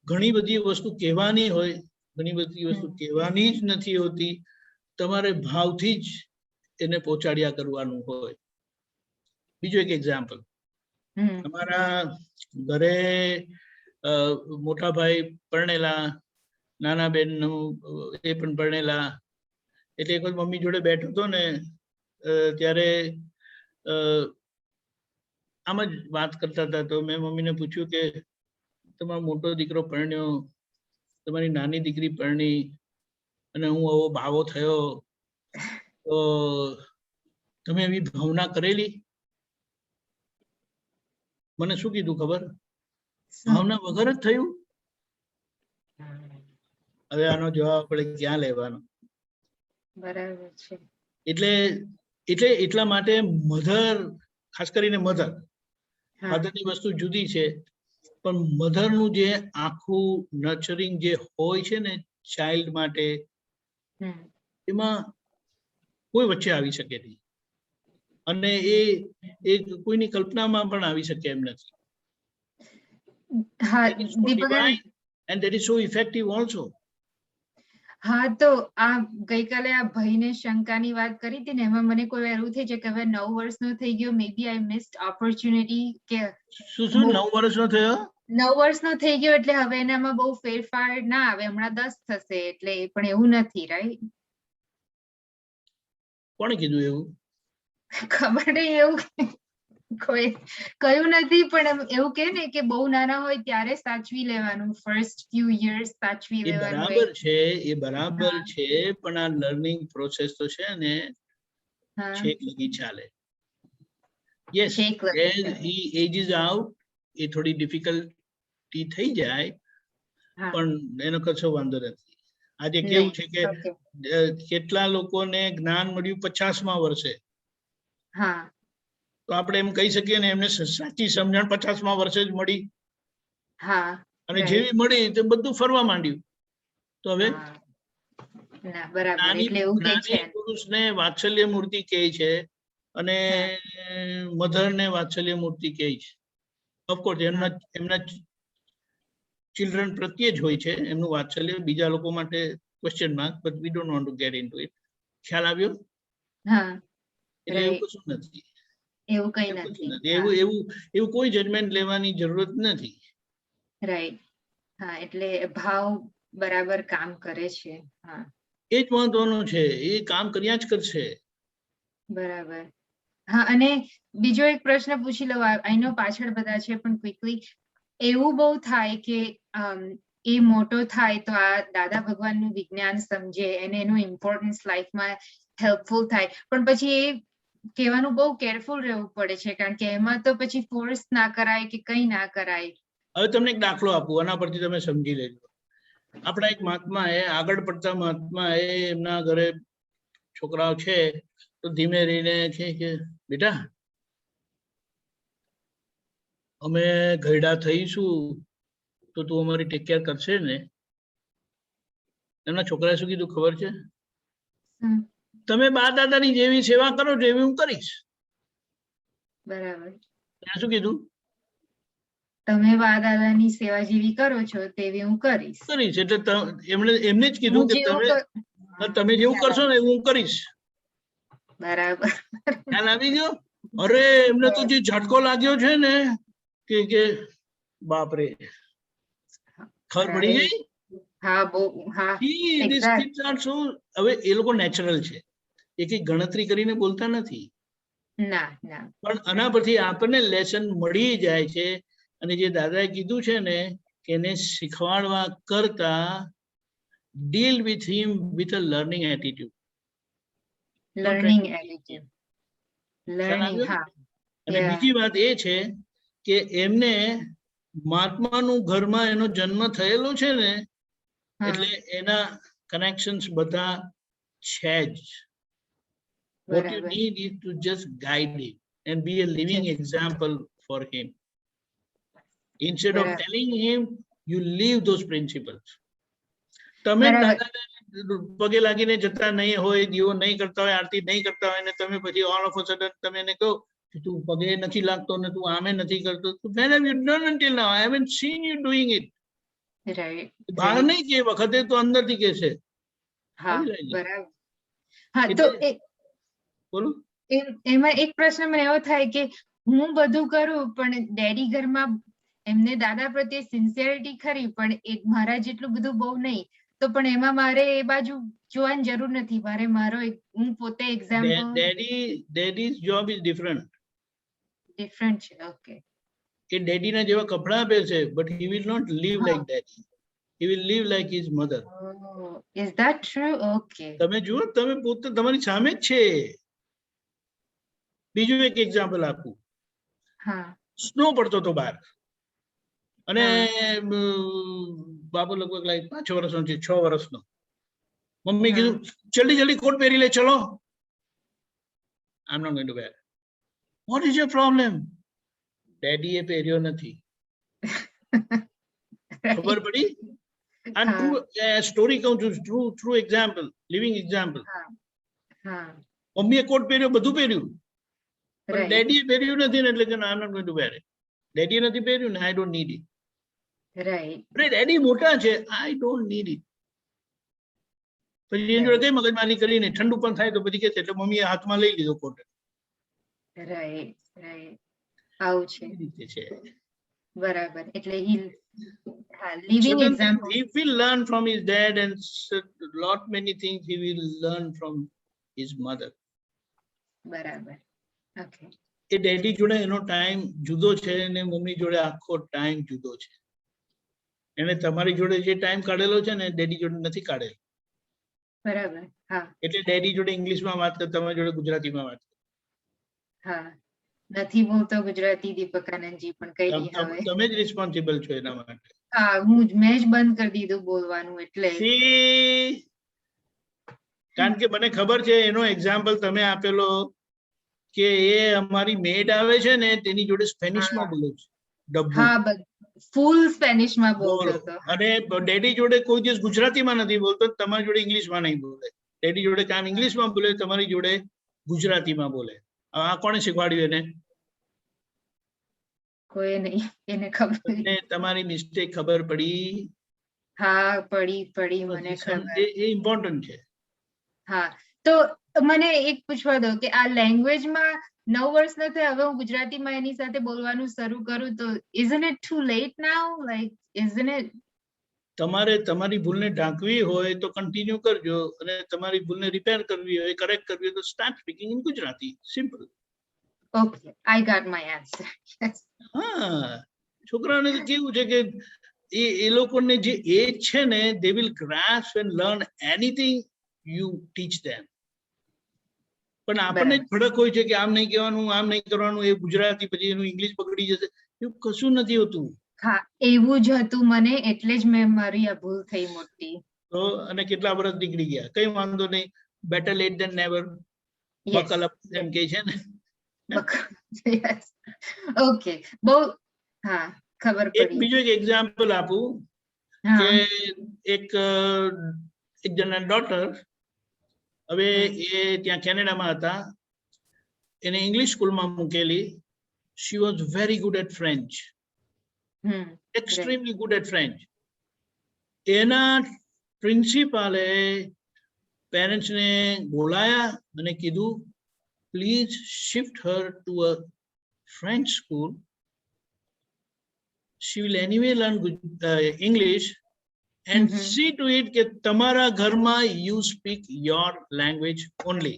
ઘણી બધી વસ્તુ કહેવાની હોય, ઘણી બધી વસ્તુ કહેવાની જ નથી હોતી. તમારે ભાવથી જ એને પહોંચાડ્યા કરવાનું હોય. બીજું એક એક્ઝામ્પલ, તમારા ઘરે મોટા ભાઈ પરણેલા, નાના બેન એ પણ પરણેલા. એટલે એક વખત મમ્મી જોડે બેઠો હતો ને ત્યારે આમ જ વાત કરતા હતા. તો મેં મમ્મીને પૂછ્યું કે તમારો મોટો દીકરો પરણ્યો, તમારી નાની દીકરી પરણી અને હું આવો બાવો થયો, તો તમે એવી ભાવના કરેલી? મને શું કીધું ખબર? ભાવના વગર જ થયું. હવે આનો જવાબ આપણે ક્યાં લેવાનો? બરાબર છે. એટલા માટે મધર, ખાસ કરીને મધર, ફાધરની વસ્તુ જુદી છે, પણ મધરનું જે આખું નર્ચરિંગ જે હોય છે ને ચાઇલ્ડ માટે, એમાં કોઈ વચ્ચે આવી શકે નહીં. અને એ કોઈની કલ્પનામાં પણ આવી શકે એમ નથી. And that is so effective also. હા, તો આ ગઈકાલે આ ભાઈને શંકાની વાત કરી હતી ને, એમાં મને કોઈ એવું થઈ છે કે હવે 9 વર્ષનો થઈ ગયો, મે બી આઈ મિસ્ડ ઓપોર્ચ્યુનિટી. કે શું 9 વર્ષનો થયો? 9 વર્ષનો થઈ ગયો એટલે હવે એનામાં બહુ ફેરફાર ના આવે. હમણાં 10 થશે એટલે, પણ એવું નથી, રાઈટ? કોણે કીધું એવું? ખબર નહીં, એવું કોઈ કયું નથી, પણ એમ એવું કે ને કે બહુ નાના હોય ત્યારે સાચવી લેવાનું, ફર્સ્ટ ફ્યુ યર્સ સાચવી એ લેવાનું. બરાબર છે, એ બરાબર છે, પણ આ લર્નિંગ પ્રોસેસ તો છે ને હા, છેક લગી ચાલે. યસ, છેક લગી ચાલે. હી એજીસ આઉટ, એ થોડી ડિફિકલ્ટી થઈ જાય, હા, પણ એનો કશો વાંધો નથી. આજે કેવું છે કે okay. કેટલા લોકોને જ્ઞાન મળ્યું 50મા વર્ષે, હા, તો આપણે એમ કહી શકીએ ને એમને સાચી સમજણ 50મા વર્ષે જ મળી, હા, અને right. જેવી મળી તે બધું ફરવા માંડ્યું. તો હવે હા. ના, બરાબર, જ્ઞાની એટલે એવું કઈ છે. જ્ઞાની પુરુષને વાત્સલ્ય મૂર્તિ કહે છે, અને મધર ને વાત્સલ્ય મૂર્તિ કહે છે. ઓફકોર્સ એમના ચિલ્ડ્રન પ્રત્યે જ હોય છે એમનું વાત્સલ્ય, બીજા લોકો માટે question mark, but we don't want to gate into it. ખ્યાલ આવ્યો? હા, એટલે એવું right. કશું નથી, એવું કઈ એવું કશું નથી. નથી, એવું કોઈ જજમેન્ટ લેવાની જરૂરત નથી. રાઈટ. હા, એટલે ભાવ બરાબર કામ કરે છે. હા, એ જ મહત્વનું છે, એ કામ કર્યા જ કરશે. બરાબર. હા, અને બીજો એક પ્રશ્ન પૂછી લઉં, આઈ નો પાછળ બધા છે, પણ ક્વિકલી એવું બહુ થાય કે એ મોટો થાય તો આ દાદા ભગવાનનું વિજ્ઞાન સમજે અને એનું ઇમ્પોર્ટન્સ લાઈફમાં હેલ્પફુલ થાય, પણ પછી એ કહેવાનું બહુ કેરફુલ રહેવું પડે છે, કારણ કે એમાં તો પછી ફોર્સ ના કરાય કે કઈ ના કરાય. હવે તમને એક દાખલો આપું, આના પરથી તમે સમજી લેજો. આપણા એક મહાત્મા એ આગળ પડતા મહાત્મા એ એમના ઘરે છોકરાઓ છે, તો ધીમે રહીને છે કે બેટા અમે ઘરડા થઈશું તો તું અમારી ટેક કેર કરશે ને? એમના છોકરાએ શું કીધું ખબર છે? તમે બા દાદાની જેવી સેવા કરો છો એવી હું કરીશ. બરાબર. ત્યાં શું કીધું? તમે બા દાદાની સેવા જેવી કરો છો તેવી હું કરીશ. એટલે એમને જ કીધું કે તમે જેવું કરશો ને એવું હું કરીશ. બરાબર. ખ્યાલ આવી ગયો? અરે એમને તો જે ઝટકો લાગ્યો છે ને કે બાપરે, ખબર પડી ગઈ. હા, બહુ. હા, હવે એ લોકો નેચરલ છે, એ કઈ ગણતરી કરીને બોલતા નથી. ના, ના. પણ આના પરથી આપણને લેસન મળી જાય છે. અને જે દાદાએ કીધું છે ને કે એને શીખવાડવા કરતા deal with him with a learning attitude. Learning attitude. Learning, હા. અને બીજી વાત એ છે કે એમને મહાત્માનું ઘરમાં એનો જન્મ થયેલો છે ને, એટલે એના કનેક્શન્સ બધા છે જ. What you need is to just guide him and be a living example for him. Instead of telling him, you leave those principles. તમે દાદાને પગે લાગીને જતા નહીં હોય, દીવો નહીં કરતા હોય, આરતી નહીં કરતા હોય, ને તમે પછી ઓલ ઓફ અ સડન તમે એને કહો કે તું પગે નથી લાગતો ને તું આમે નથી કરતો, when have you done until now? I haven't seen you doing it. બહાર નહીં કે વખતે તો અંદરથી કે છે. હા, બરાબર. હા, તો બોલો. એમાં એક પ્રશ્ન મને એવો થાય કે હું બધું કરું પણ ડેડી ઘરમાં એમને દાદા પ્રત્યે સિન્સિયરિટી ખરી, પણ મારા જેટલું બધું બહુ નહીં, તો પણ એમાં મારે એ બાજુ જોવાની જરૂર નથી. મારો હું પોતે example. Daddy's job is different છે. ઓકે. કે ડેડીના જેવા કપડા પહેરશે, but he will not live like daddy. He will live like his mother. Oh, is that true? Okay. તમે જુઓ, તમે પોતે તમારી સામે જ છે. બીજું એક એક્ઝામ્પલ આપું. સ્નો પડતો હતો બહાર, અને બાબુ લગભગ 5 વર્ષનો છે, 6 વર્ષનો. મમ્મી કીધું જલ્દી જલ્દી કોટ પહેરી લે, ચલો. I'm not going to wear. What is your problem? Daddy એ પહેર્યો નથી. ખબર પડી? And true story કહું છું, true example, living example. મમ્મીએ કોટ પહેર્યો, બધું પહેર્યું, પણ ડેડીએ પહેર્યું નથી ને, એટલે કે I'm not going to wear it. ડેડીએ નથી પહેર્યું ને, I don't need it. Daddy મોટા છે, I don't need it. પછી એની જોડે કઈ મગજમારી કરીને ઠંડુ પણ થાય તો પછી કે છે, એટલે મમ્મીએ હાથમાં લઈ લીધો કોટ. આવું છે. બરાબર. એટલે living example. He will learn from his dad, and lot many things he will learn from his mother. બરાબર. ઓકે. એ ડેડી જોડે એનો ટાઈમ જુદો છે અને મમ્મી જોડે આખો ટાઈમ જુદો છે. એને તમારી જોડે જે ટાઈમ કાઢેલો છે ને ડેડી જોડે નથી કાઢેલો. બરાબર. હા એટલે ડેડી જોડે ઇંગ્લિશમાં વાત કરે, તમારી જોડે ગુજરાતીમાં વાત કરે. હા. નથી બોલતો ગુજરાતી દીપક આનંદજી, પણ કઈ નહીં હવે. તમે જ રિસ્પોન્સિબલ છો એના માટે. હા, મેં જ બંધ કરી દીધું બોલવાનું એટલે. કારણ કે મને ખબર છે એનો એક્ઝામ્પલ તમે આપેલો કે એ અમારી મેડ આવે છે ને તેની જોડે સ્પેનિશમાં બોલે છે. ડબ્બુ. હા, ફૂલ સ્પેનિશમાં બોલતો બોલો. હતો. અને ડેડી જોડે કોઈ દિવસ ગુજરાતીમાં નથી બોલતો, તમારી જોડે ઇંગ્લિશમાં નહીં બોલે. ડેડી જોડે કામ ઇંગ્લિશમાં બોલે, તમારી જોડે ગુજરાતીમાં બોલે. આ કોણે શીખવાડ્યું એને? કોઈ નહીં, એને ખબર. તમને તમારી મિસ્ટેક ખબર પડી? હા, પડી મને ખબર. એ ઇમ્પોર્ટન્ટ છે. હા, તો મને એક પૂછવા દો કે આ લેંગ્વેજમાં 9 વર્ષ નથી, હવે હું ગુજરાતીમાં એની સાથે બોલવાનું શરૂ કરું તો isn't it too late now? Like, isn't it? તમારે તમારી ભૂલને ઢાંકવી હોય તો કન્ટિન્યુ કરજો, અને તમારી ભૂલને રિપેર કરવી હોય, કરેક્ટ કરવી હોય તો start speaking in Gujarati. Simple. Okay, I got my answer. Yes. હા, છોકરાઓને તો કેવું છે કે એ લોકોને જે એજ છે ને, they will grasp and learn anything you teach them. પણ આપણને જ ફરક હોય છે કે આમ નહીં કહેવાનું, આમ નહીં કરવાનું, એ ગુજરાતી પછી એનું ઇંગ્લિશ પકડી જશે, એવું કશું નથી હોતું. હા, એવું જ હતું મને, એટલે જ મેં મારી આ ભૂલ થઈ મોટી. તો અને કેટલા વર્ષ નીકળી ગયા, કઈ વાંધો નહીં. Better late than never. Buckle up એમ કે છે ને. ઓકે, બહુ હા ખબર પડી. બીજું એક એક્ઝામ્પલ આપું કે એક જણના ડોટર, હવે એ ત્યાં કેનેડામાં હતા, એને ઇંગ્લિશ સ્કૂલમાં મૂકેલી. She was very good at French, extremely good at French. એના પ્રિન્સિપાલે પેરેન્ટ્સને બોલાયા અને કીધું, please shift her to a French school. she will anyway learn English, and see to it કે તમારા ઘરમાં you speak your language only.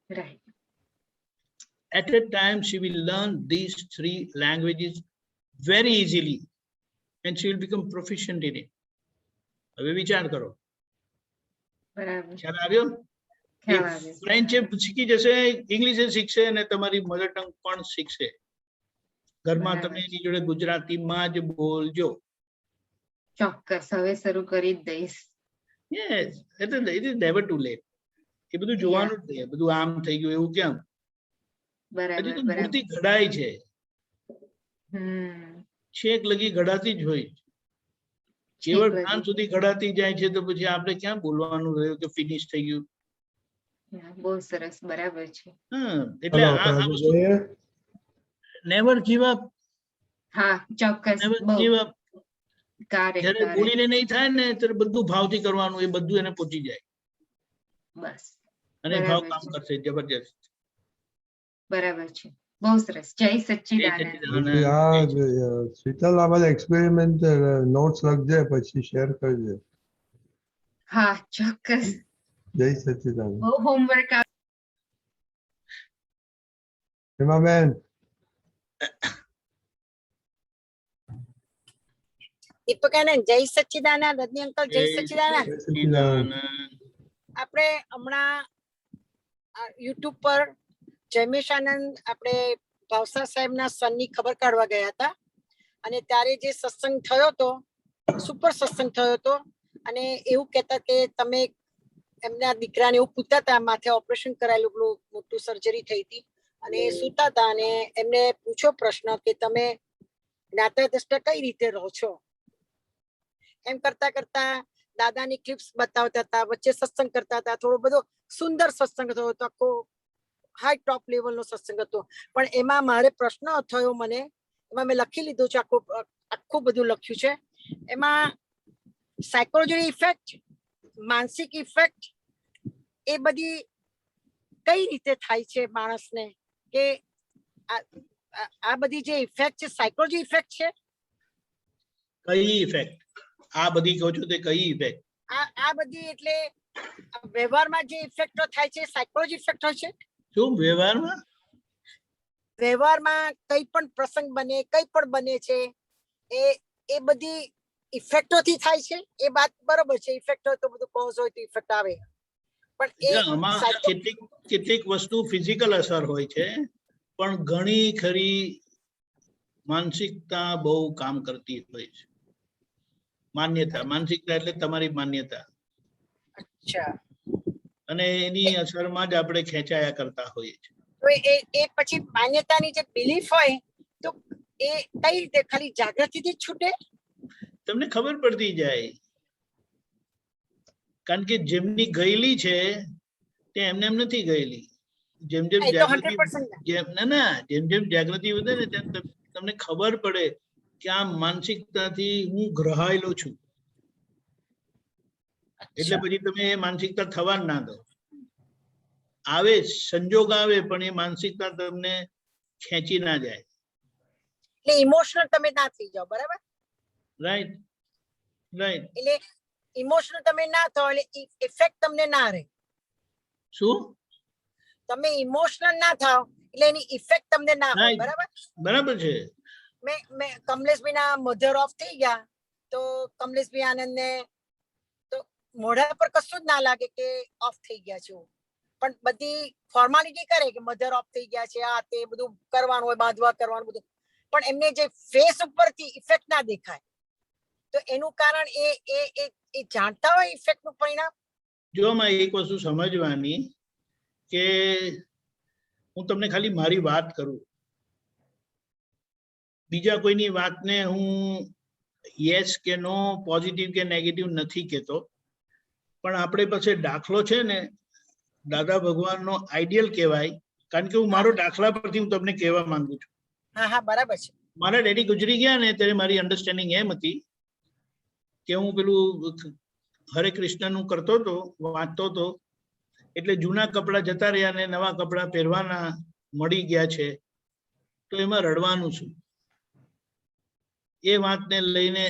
Right. At a time she will learn these 3 languages very easily and she will become proficient in it. હવે વિચાર કરો. બરાબર. ખ્યાલ આવ્યો? ફ્રેન્ચ શીખી જશે, ઇંગ્લિશ શીખશે અને તમારી મધર ટંગ પણ શીખશે. ઘરમાં તમે એની જોડે ગુજરાતીમાં જ બોલજો. ચોક્કસ, હવે શરૂ કરી જ દઈશ. યસ, એટલે it is never too late. એ બધું જોવાનું જ નહીં, બધું આમ થઈ ગયું એવું કેમ? બરાબર, મૂર્તિ ઘડાય છે, છેક લગી ઘડાતી જ હોય. કેવળ જ્ઞાન સુધી ઘડાતી જાય છે, તો પછી આપણે ક્યાં બોલવાનું રહ્યું કે ફિનિશ થઈ ગયું? બહુ સરસ, બરાબર છે. એટલે આ વસ્તુ નેવર ગીવ અપ. હા, ચોક્કસ. Never give up. જ્યારે બોલીને નહીં થાય ને ત્યારે બધું ભાવથી કરવાનું, એ બધું એને પહોંચી જાય. બસ. અને ભાવ કામ કરશે જબરજસ્ત. બરાબર છે, બહુ સરસ. જય સચ્ચિદાનંદ. શીતલ, આ બધા એક્સપેરિમેન્ટ નોટ્સ લખજે, પછી શેર કરજે. હા, ચોક્કસ. જય સચ્ચિદાનંદ. બહુ હોમવર્ક. હેમાબેન. દીપકાનંદ, જય સચ્ચિદાનંદ. રજની અંકલ, જય સચ્ચિદાનંદ. આપણે હમણાં યુટ્યુબ પર જયમેશાનંદ આપણે ભાવસા સાહેબના સનની ખબર કાઢવા ગયા હતા, અને ત્યારે જે સત્સંગ થયો હતો, સુપર સત્સંગ થયો હતો. અને એવું કહેતા કે તમે એમના દીકરાને એવું પૂછતા હતા, માથે ઓપરેશન કરાયેલું, પેલું મોટું સર્જરી થઈ હતી, અને સુતા હતા, અને એમને પૂછ્યો પ્રશ્ન કે તમે જ્ઞાતા દ્રષ્ટા કઈ રીતે રહો છો? એમ કરતા કરતા દાદાની ક્લિપ્સ બતાવતા હતા, વચ્ચે સત્સંગ કરતા હતા. થોડો બધો સુંદર સત્સંગ થયો હતો, આખો હાઈ ટોપ લેવલનો સત્સંગ હતો. પણ એમાં મારે પ્રશ્ન થયો, મને એમાં મેં લખી લીધું છે, આખું બધું લખ્યું છે. એમાં સાયકોલોજી ઇફેક્ટ, માનસિક ઇફેક્ટ, એ બધી કઈ રીતે થાય છે માણસને, કે આ બધી જે ઇફેક્ટ છે સાયકોલોજી ઇફેક્ટ છે? કઈ ઇફેક્ટ? આ બધી કહો છો તે કઈ ઇફેક્ટ? આ બધી એટલે વ્યવહારમાં જે ઇફેક્ટો થાય છે સાયકોલોજી ઇફેક્ટ હોય છે. શું વ્યવહારમાં? વ્યવહારમાં કઈ પણ પ્રસંગ બને કઈ પણ બને છે એ બધી ઇફેક્ટોથી થાય છે. એ વાત બરોબર છે. ઇફેક્ટ હોય તો બધું કોઝ હોય તો ઇફેક્ટ આવે. પણ આમાં કેટલીક વસ્તુ ફિઝિકલ અસર હોય છે, પણ ઘણી ખરી માનસિકતા બહુ કામ કરતી હોય છે. માન્યતા, માનસિકતા એટલે તમારી માન્યતા. અચ્છા. અને એની અસરમાં જ આપણે ખેંચાયા કરતા હોઈએ છીએ. તો એ પછી માન્યતાની જે બિલીફ હોય તો એ કઈ રીતે ખાલી જાગૃતિથી જ છૂટે? તમને ખબર પડતી જાય. કારણ કે જેમની ગયેલી છે તે એમને એમ નથી ગયેલી. જેમ જેમ જાગૃતિ જેમ જેમ જાગૃતિ વધે ને તેમ તમને ખબર પડે કે આ માનસિકતાથી હું ગ્રહાયેલો છું. એટલે પછી તમે એ માનસિકતા થવા જ ના દો. આવે સંજોગ આવે પણ એ માનસિકતા તમને ખેંચી ના જાય. એટલે ઇમોશનલ તમે ના થઈ જાઓ. બરાબર? Right right. એટલે ઇમોશનલ તમે ના થાઓ એટલે ઇફેક્ટ તમને ના રહે. શું? તમે ઇમોશનલ ના થાઓ એટલે એની ઇફેક્ટ તમને ના હોય. બરાબર? બરાબર છે. મેં કમલેશભાઈ ના મધર ઓફ થઈ ગયા તો કમલેશભાઈ આનંદ ને તો મોઢા પર કશું જ ના લાગે કે ઓફ થઈ ગયા છું, પણ બધી ફોર્માલિટી કરે કે મધર ઓફ થઈ ગયા છે, આ તે બધું કરવાનું હોય, બાંધવા કરવાનું બધું, પણ એમને જે ફેસ ઉપરથી ઇફેક્ટ ના દેખાય. તો એનું કારણ એ જાણતા હોય ઇફેક્ટ નું પરિણામ. જો માં એક વસ્તુ સમજવાની કે હું તમને ખાલી મારી વાત કરું, બીજા કોઈની વાતને હું યસ કે નો, પોઝિટિવ કે નેગેટિવ નથી કહેતો. પણ આપણે પાસે દાખલો છે ને, દાદા ભગવાનનો આઈડિયલ કહેવાય. કારણ કે હું મારો દાખલા પરથી હું તમને કહેવા માંગુ છું. હા હા બરાબર છે. મારા ડેડી ગુજરી ગયા ને ત્યારે મારી અન્ડરસ્ટેન્ડિંગ એમ હતી કે હું પેલું હરે કૃષ્ણ નું કરતો હતો, વાંચતો હતો, એટલે જૂના કપડા જતા રહ્યા ને નવા કપડા પહેરવાના મળી ગયા છે, તો એમાં રડવાનું છું. એ વાતને લઈને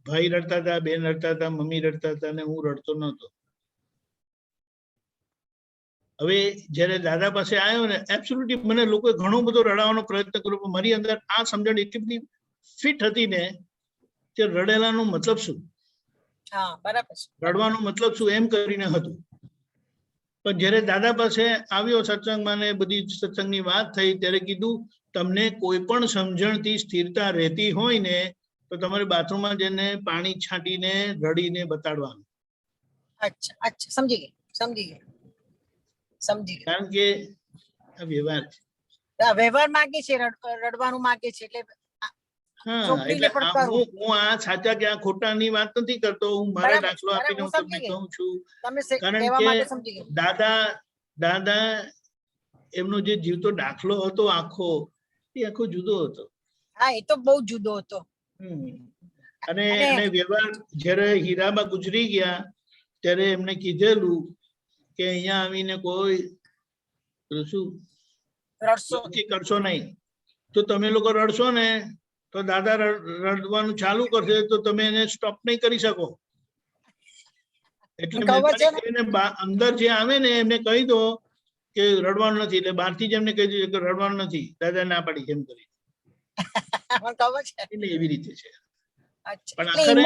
ભાઈ રડતા હતા, બેન રડતા હતા, મમ્મી રડતા હતા, અને હું રડતો નહોતો. હવે જયારે દાદા પાસે આવ્યો ને, એબ્સોલ્યુટલી મને લોકોએ ઘણો બધો રડાવવાનો પ્રયત્ન કર્યો, પણ મારી અંદર આ સમજણ એટલી બધી ફિટ હતી ને કે રડેલાનો મતલબ શું, રડવાનો મતલબ શું, એમ કરીને હતું. પણ જયારે દાદા પાસે આવ્યો સત્સંગમાં ને બધી સત્સંગની વાત થઈ, ત્યારે કીધું તમને કોઈ પણ સમજણથી સ્થિરતા રહેતી હોય ને તો તમારે બાથરૂમમાં જઈને પાણી છાંટીને રડીને બતાડવાનું. અચ્છા અચ્છા, સમજી ગઈ. કારણ કે આ વ્યવહાર છે. વ્યવહાર માંગે છે, રડવાનું માંગે છે. એટલે હું આ સાચા કે આ ખોટા ની વાત નથી કરતો. હું મારા દાખલો આપીને હું તમને કહું છું. કારણ કે દાદા એમનો જે જીવતો દાખલો હતો આખો, એ આખો જુદો હતો. હા, એ તો બહુ જુદો હતો. અને વ્યવહાર જયારે હીરાબા ગુજરી ગયા ત્યારે એમને કીધેલું કે અહીંયા આવીને કોઈ શું કરશો નહીં. તો તમે લોકો રડશો ને તો દાદા રડવાનું ચાલુ કરશે, તો તમે એને સ્ટોપ નહીં કરી શકો. એટલે અંદર જે આવે ને એમને કહી દો કે રડવાનું નથી, એટલે બહારથી જ એમને કહી દીધું કે રડવાનું નથી, દાદા ના પાડી કેમ કરી. એટલે એવી રીતે છે. પણ આખરે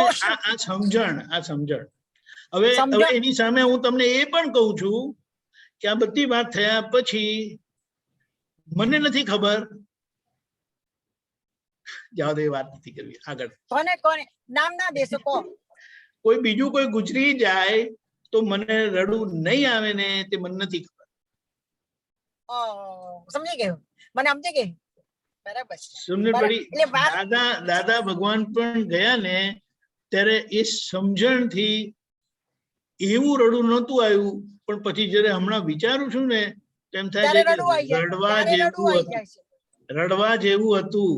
આ સમજણ. હવે એની સામે હું તમને એ પણ કહું છું કે આ બધી વાત થયા પછી મને નથી ખબર, જાઓ એ વાત નથી કરવી આગળ. કોને નામ ના દેશો, કોઈ બીજું કોઈ ગુજરી જાય તો મને રડવું નહીં આવે ને, તે મને નથી ખબર. સમજી ગયું, મને સમજી ગઈ. બરાબર. દાદા ભગવાન પણ ગયા ને ત્યારે એ સમજણથી એવું રડવું નહોતું આવ્યું, પણ પછી જયારે હમણાં વિચારું છું ને તેમ થાય છે કે રડવા જેવું હતું.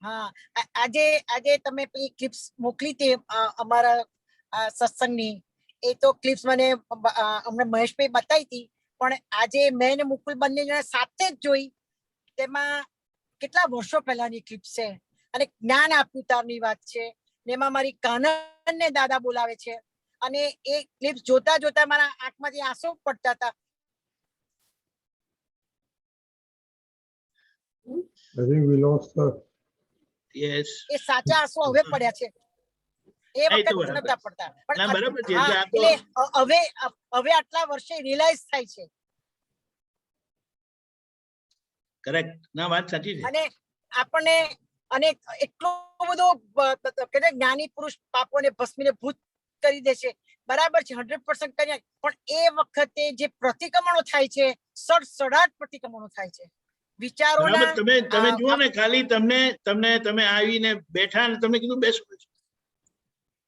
હા, આજે તમે પેલી ક્લિપ્સ મોકલી હતી અમારા સત્સંગની, એ તો ક્લિપ્સ મને હમણાં મહેશભાઈ બતાવી હતી, પણ આજે મેં ને મુકુલ બંને જણા સાથે જ જોઈ. તેમાં કેટલા વર્ષો પહેલાની ક્લિપ્સ છે અને જ્ઞાન આપ્યું તારની વાત છે. એમાં મારી કાનનને દાદા બોલાવે છે અને એ ક્લિપ્સ જોતા જોતા મારા આંખમાંથી આંસુ પડતા હતા. I think we lost her. Yes. એ સાચા આંસુ હવે પડ્યા છે, એ હા, એ તો વખત બરાબર. નતા પડતા. ના, બરાબર છે. હા, એટલે આ તો એટલે હવે આટલા વર્ષે રિયલાઇઝ થાય છે. કરેક્ટ. ના, વાત સાચી છે. અને આપણને અને એટલો બધો કે જ્ઞાની પુરુષ પાપોને ભસ્મીને ભૂત કરી દે છે, બરાબર છે, 100% કરી, પણ એ વખતે જે પ્રતિક્રમણો થાય છે, સડસડાટ પ્રતિક્રમણો થાય છે વિચારોના. બરાબર. તમે જુઓ ને, ખાલી તમે આવીને બેઠા ને તમે કીધું બેસો,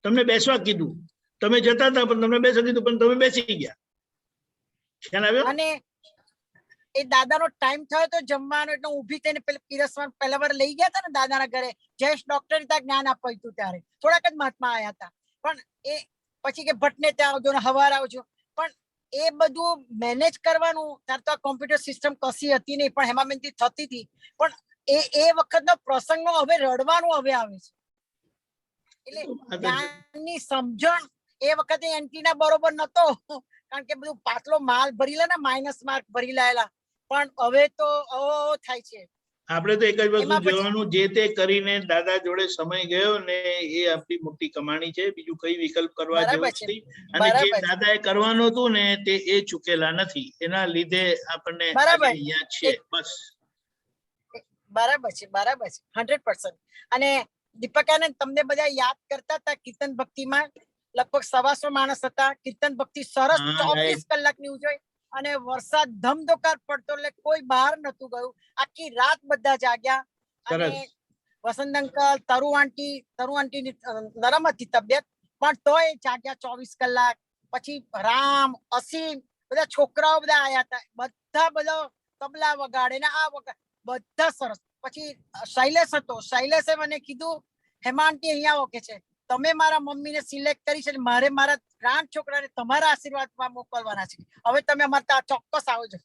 તમને બેસવા કીધું, તમે જતા હતા પણ તમને બેસવા કીધું પણ તમે બેસી ગયા. ખ્યાલ આવ્યો? અને એ દાદાનો ટાઈમ થયો તો જમવાનો, એટલે ઊભી થઈને પીરસવાનું પહેલા વાર લઈ ગયા હતા ને દાદાના ઘરે. જયેશ ડોક્ટર ત્યાં જ્ઞાન આપ્યું હતું ત્યારે થોડાક જ મહાત્મા આવ્યા હતા, પણ એ પછી કે ભટ્ટને ત્યાં આવજો ને હવાર આવજો. પણ એ બધું મેનેજ કરવાનું ત્યારે તો આ કોમ્પ્યુટર સિસ્ટમ કશી હતી નહીં, પણ હેમાબેનથી થતી હતી. પણ એ વખતનો પ્રસંગનો હવે રડવાનું હવે આવે છે. એટલે જ્ઞાનની સમજણ એ વખતે એન્ટીના બરોબર નતો, કારણ કે બધું પાતળો માલ ભરી લે ને, માઇનસ માર્ક ભરી લાયેલા. પણ હવે તો થાય છે. આપણે તો એક જ વસ્તુ જોવાનું, જે તે કરીને દાદા જોડે સમય ગયો ને એ આપણી મોટી કમાણી છે. બીજું કઈ વિકલ્પ કરવા જેવું નથી. અને જે દાદાએ કરવાનું હતું ને તે એ ચૂકેલા નથી, એના લીધે આપણને અહીંયા છે. બસ બરાબર છે, બરાબર છે, 100%. અને દીપકાનંદ, તમને બધા યાદ કરતા હતા કીર્તન ભક્તિમાં લગભગ 125 માણસ હતા. કીર્તન ભક્તિ સરસ 24 કલાકની ઉજવાઈ, અને વરસાદ ધમધોકાર પડતો, એટલે કોઈ બહાર નતું ગયું. આખી રાત બધા જાગ્યા. અને વસંત અંકલ, તરુ આંટીની નરમ હતી તબિયત, પણ તોય જાગ્યા 24 કલાક. પછી રામ, અસીમ, બધા છોકરાઓ બધા આયા હતા, તબલા વગાડે ને આ વગાડે, બધા સરસ. પછી શૈલેષ હતો, શૈલેષે મને કીધું, હેમા આંટી અહીંયા આવો, કે છે તમે મારા મમ્મીને સિલેક્ટ કરી છે, મારે મારા ગ્રાન્ડ છોકરાને તમારા આશીર્વાદમાં મોકલવાના છે, હવે તમે અમારે ત્યાં ચોક્કસ આવજો.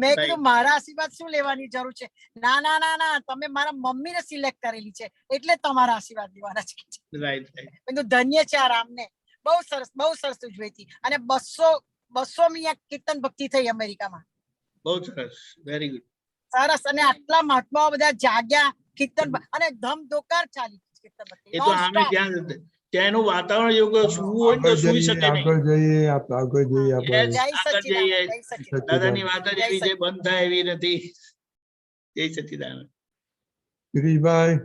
મેં કીધું મારા આશીર્વાદ શું લેવાની જરૂર છે? ના ના ના ના, તમે મારા મમ્મીને સિલેક્ટ કરેલી છે એટલે તમારા આશીર્વાદ લેવાના છે. કીધું ધન્ય છે આ રામને. બહુ સરસ ઉજવી હતી. અને 200મી કીર્તન ભક્તિ થઈ અમેરિકામાં. બહુ સરસ, વેરી ગુડ, સરસ. અને આટલા મહાત્માઓ બધા જાગ્યા કીર્તન, અને ધમધોકાર ચાલી કીર્તન ભક્તિ. એ તો આમે ત્યાંનું વાતાવરણ એવું સુવું હોય તો સુઈ શકે નહીં. આગળ જઈએ આપણે. દાદાની વાત જ એવી છે, બંધ થાય એવી નથી. જય સચ્ચિદાનંદ. ગિરીશભાઈ.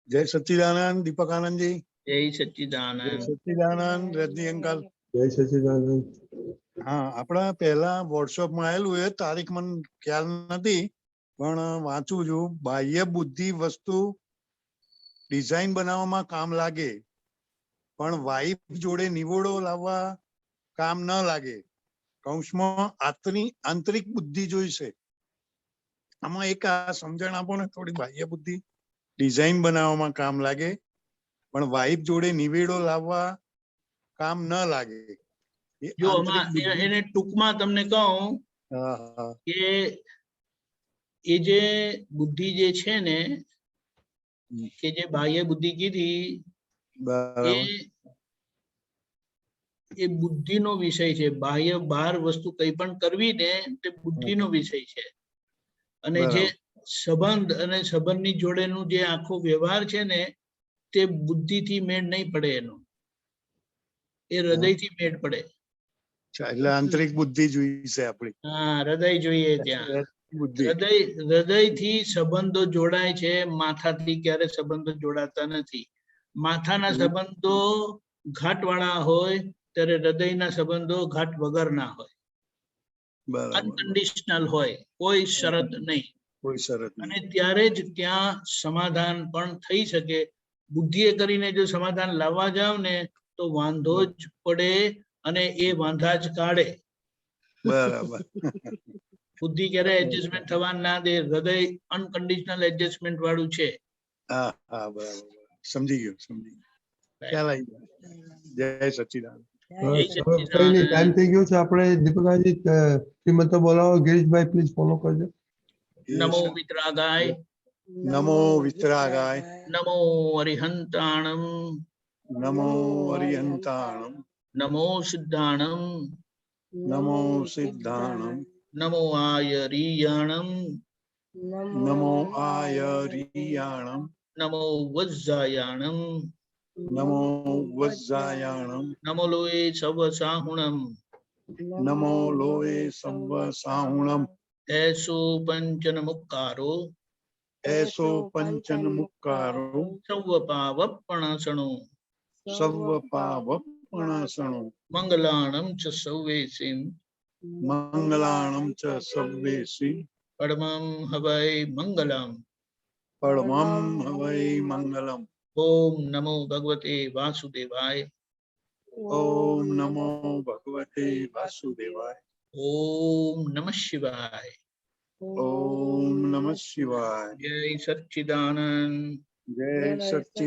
જય સચ્ચિદાનંદ દીપકાનંદજી. જય સચ્ચિદાનંદ. સચ્ચિદાનંદ રજની અંકલ. જય સચ્ચિદાનંદ. હા, આપણા પહેલા વોટ્સઅપમાં આવેલું એ તારીખ મને ખ્યાલ નથી, પણ વાંચું છું. બાહ્ય બુદ્ધિ વસ્તુ ડિઝાઇન બનાવવામાં કામ લાગે, પણ વાઇફ જોડે નિવોડો લાવવા કામ ન લાગે. કૌંસમાં આંતરિક બુદ્ધિ જોઈશે. આમાં એક આ સમજણ આપો ને થોડી. બાહ્ય બુદ્ધિ ડિઝાઇન બનાવવામાં કામ લાગે, પણ વાઇફ જોડે નિવેડો લાવવા કામ ન લાગે. જો એને ટૂંકમાં તમને કહું કે એ જે બુદ્ધિ જે છે ને, કે જે બાહ્ય બુદ્ધિ કીધી, એ બુદ્ધિનો વિષય છે. બાહ્ય બહાર વસ્તુ કઈ પણ કરવી ને તે બુદ્ધિનો વિષય છે. અને જે સંબંધ અને સંબંધની જોડેનું જે આખો વ્યવહાર છે ને, તે બુદ્ધિથી મેળ નહીં પડે. એનો એ હૃદયથી મેળ પડે. એટલે આંતરિક બુદ્ધિ જોઈશે આપણી. હા, હૃદય જોઈએ. ત્યાં હૃદયથી સંબંધો જોડાય છે, માથાથી ક્યારે સંબંધો જોડાતા નથી. માથાના સંબંધો ઘાટવાળા હોય ત્યારે હૃદયના સંબંધો ઘાટ વગરના હોય, અનકન્ડિશનલ હોય, કોઈ શરત નહીં. અને ત્યારે જ ત્યાં સમાધાન પણ થઈ શકે. બુદ્ધિએ કરીને જો સમાધાન લાવવા જાવ ને તો વાંધો જ પડે, અને એ વાંધા જ કાઢે. બરાબર. બુદ્ધિ ક્યારે એડજસ્ટમેન્ટ થવા ના દે. હૃદય અનકન્ડિશનલ એડજસ્ટમેન્ટ વાળું છે. હા હા, બરાબર, સમજી ગયો. ખ્યાલ આવી ગયો. જય સચ્ચિદાનંદ. કઈ નહીં, ટાઈમ થઈ ગયો છે. આપણે દીપકાજી શ્રીમંતો બોલાવો. ગિરીશભાઈ પ્લીઝ ફોલો કરજો. नमो वितरागाय नमो वितरागाय नमो अरिहंताणम नमो अरिहंताणम नमो सिद्धाणम नमो सिद्धाणम नमो आयरीयाणम नमो आयरियाणम नमो वज्जायाणम नमो वज्जायाणम नमो लोए सवसाहुणम नमो लोए संवसाहुणम ऐसो पंचन मुक्कारो ऐसो पंचन मुक्कारो सवपावपणासणो सर्वपावपणासनो मंगलाणं च सौवेसिं मंगलाणं च सर्वेसि परमं हवै मंगलम् परमं हवै मंगलम् ओम नमो भगवते वासुदेवाय ओम नमो भगवते वासुदेवाय ओम नमः शिवाय ओम नमः शिवाय जय सच्चिदानंद जय सच्चिदानंद।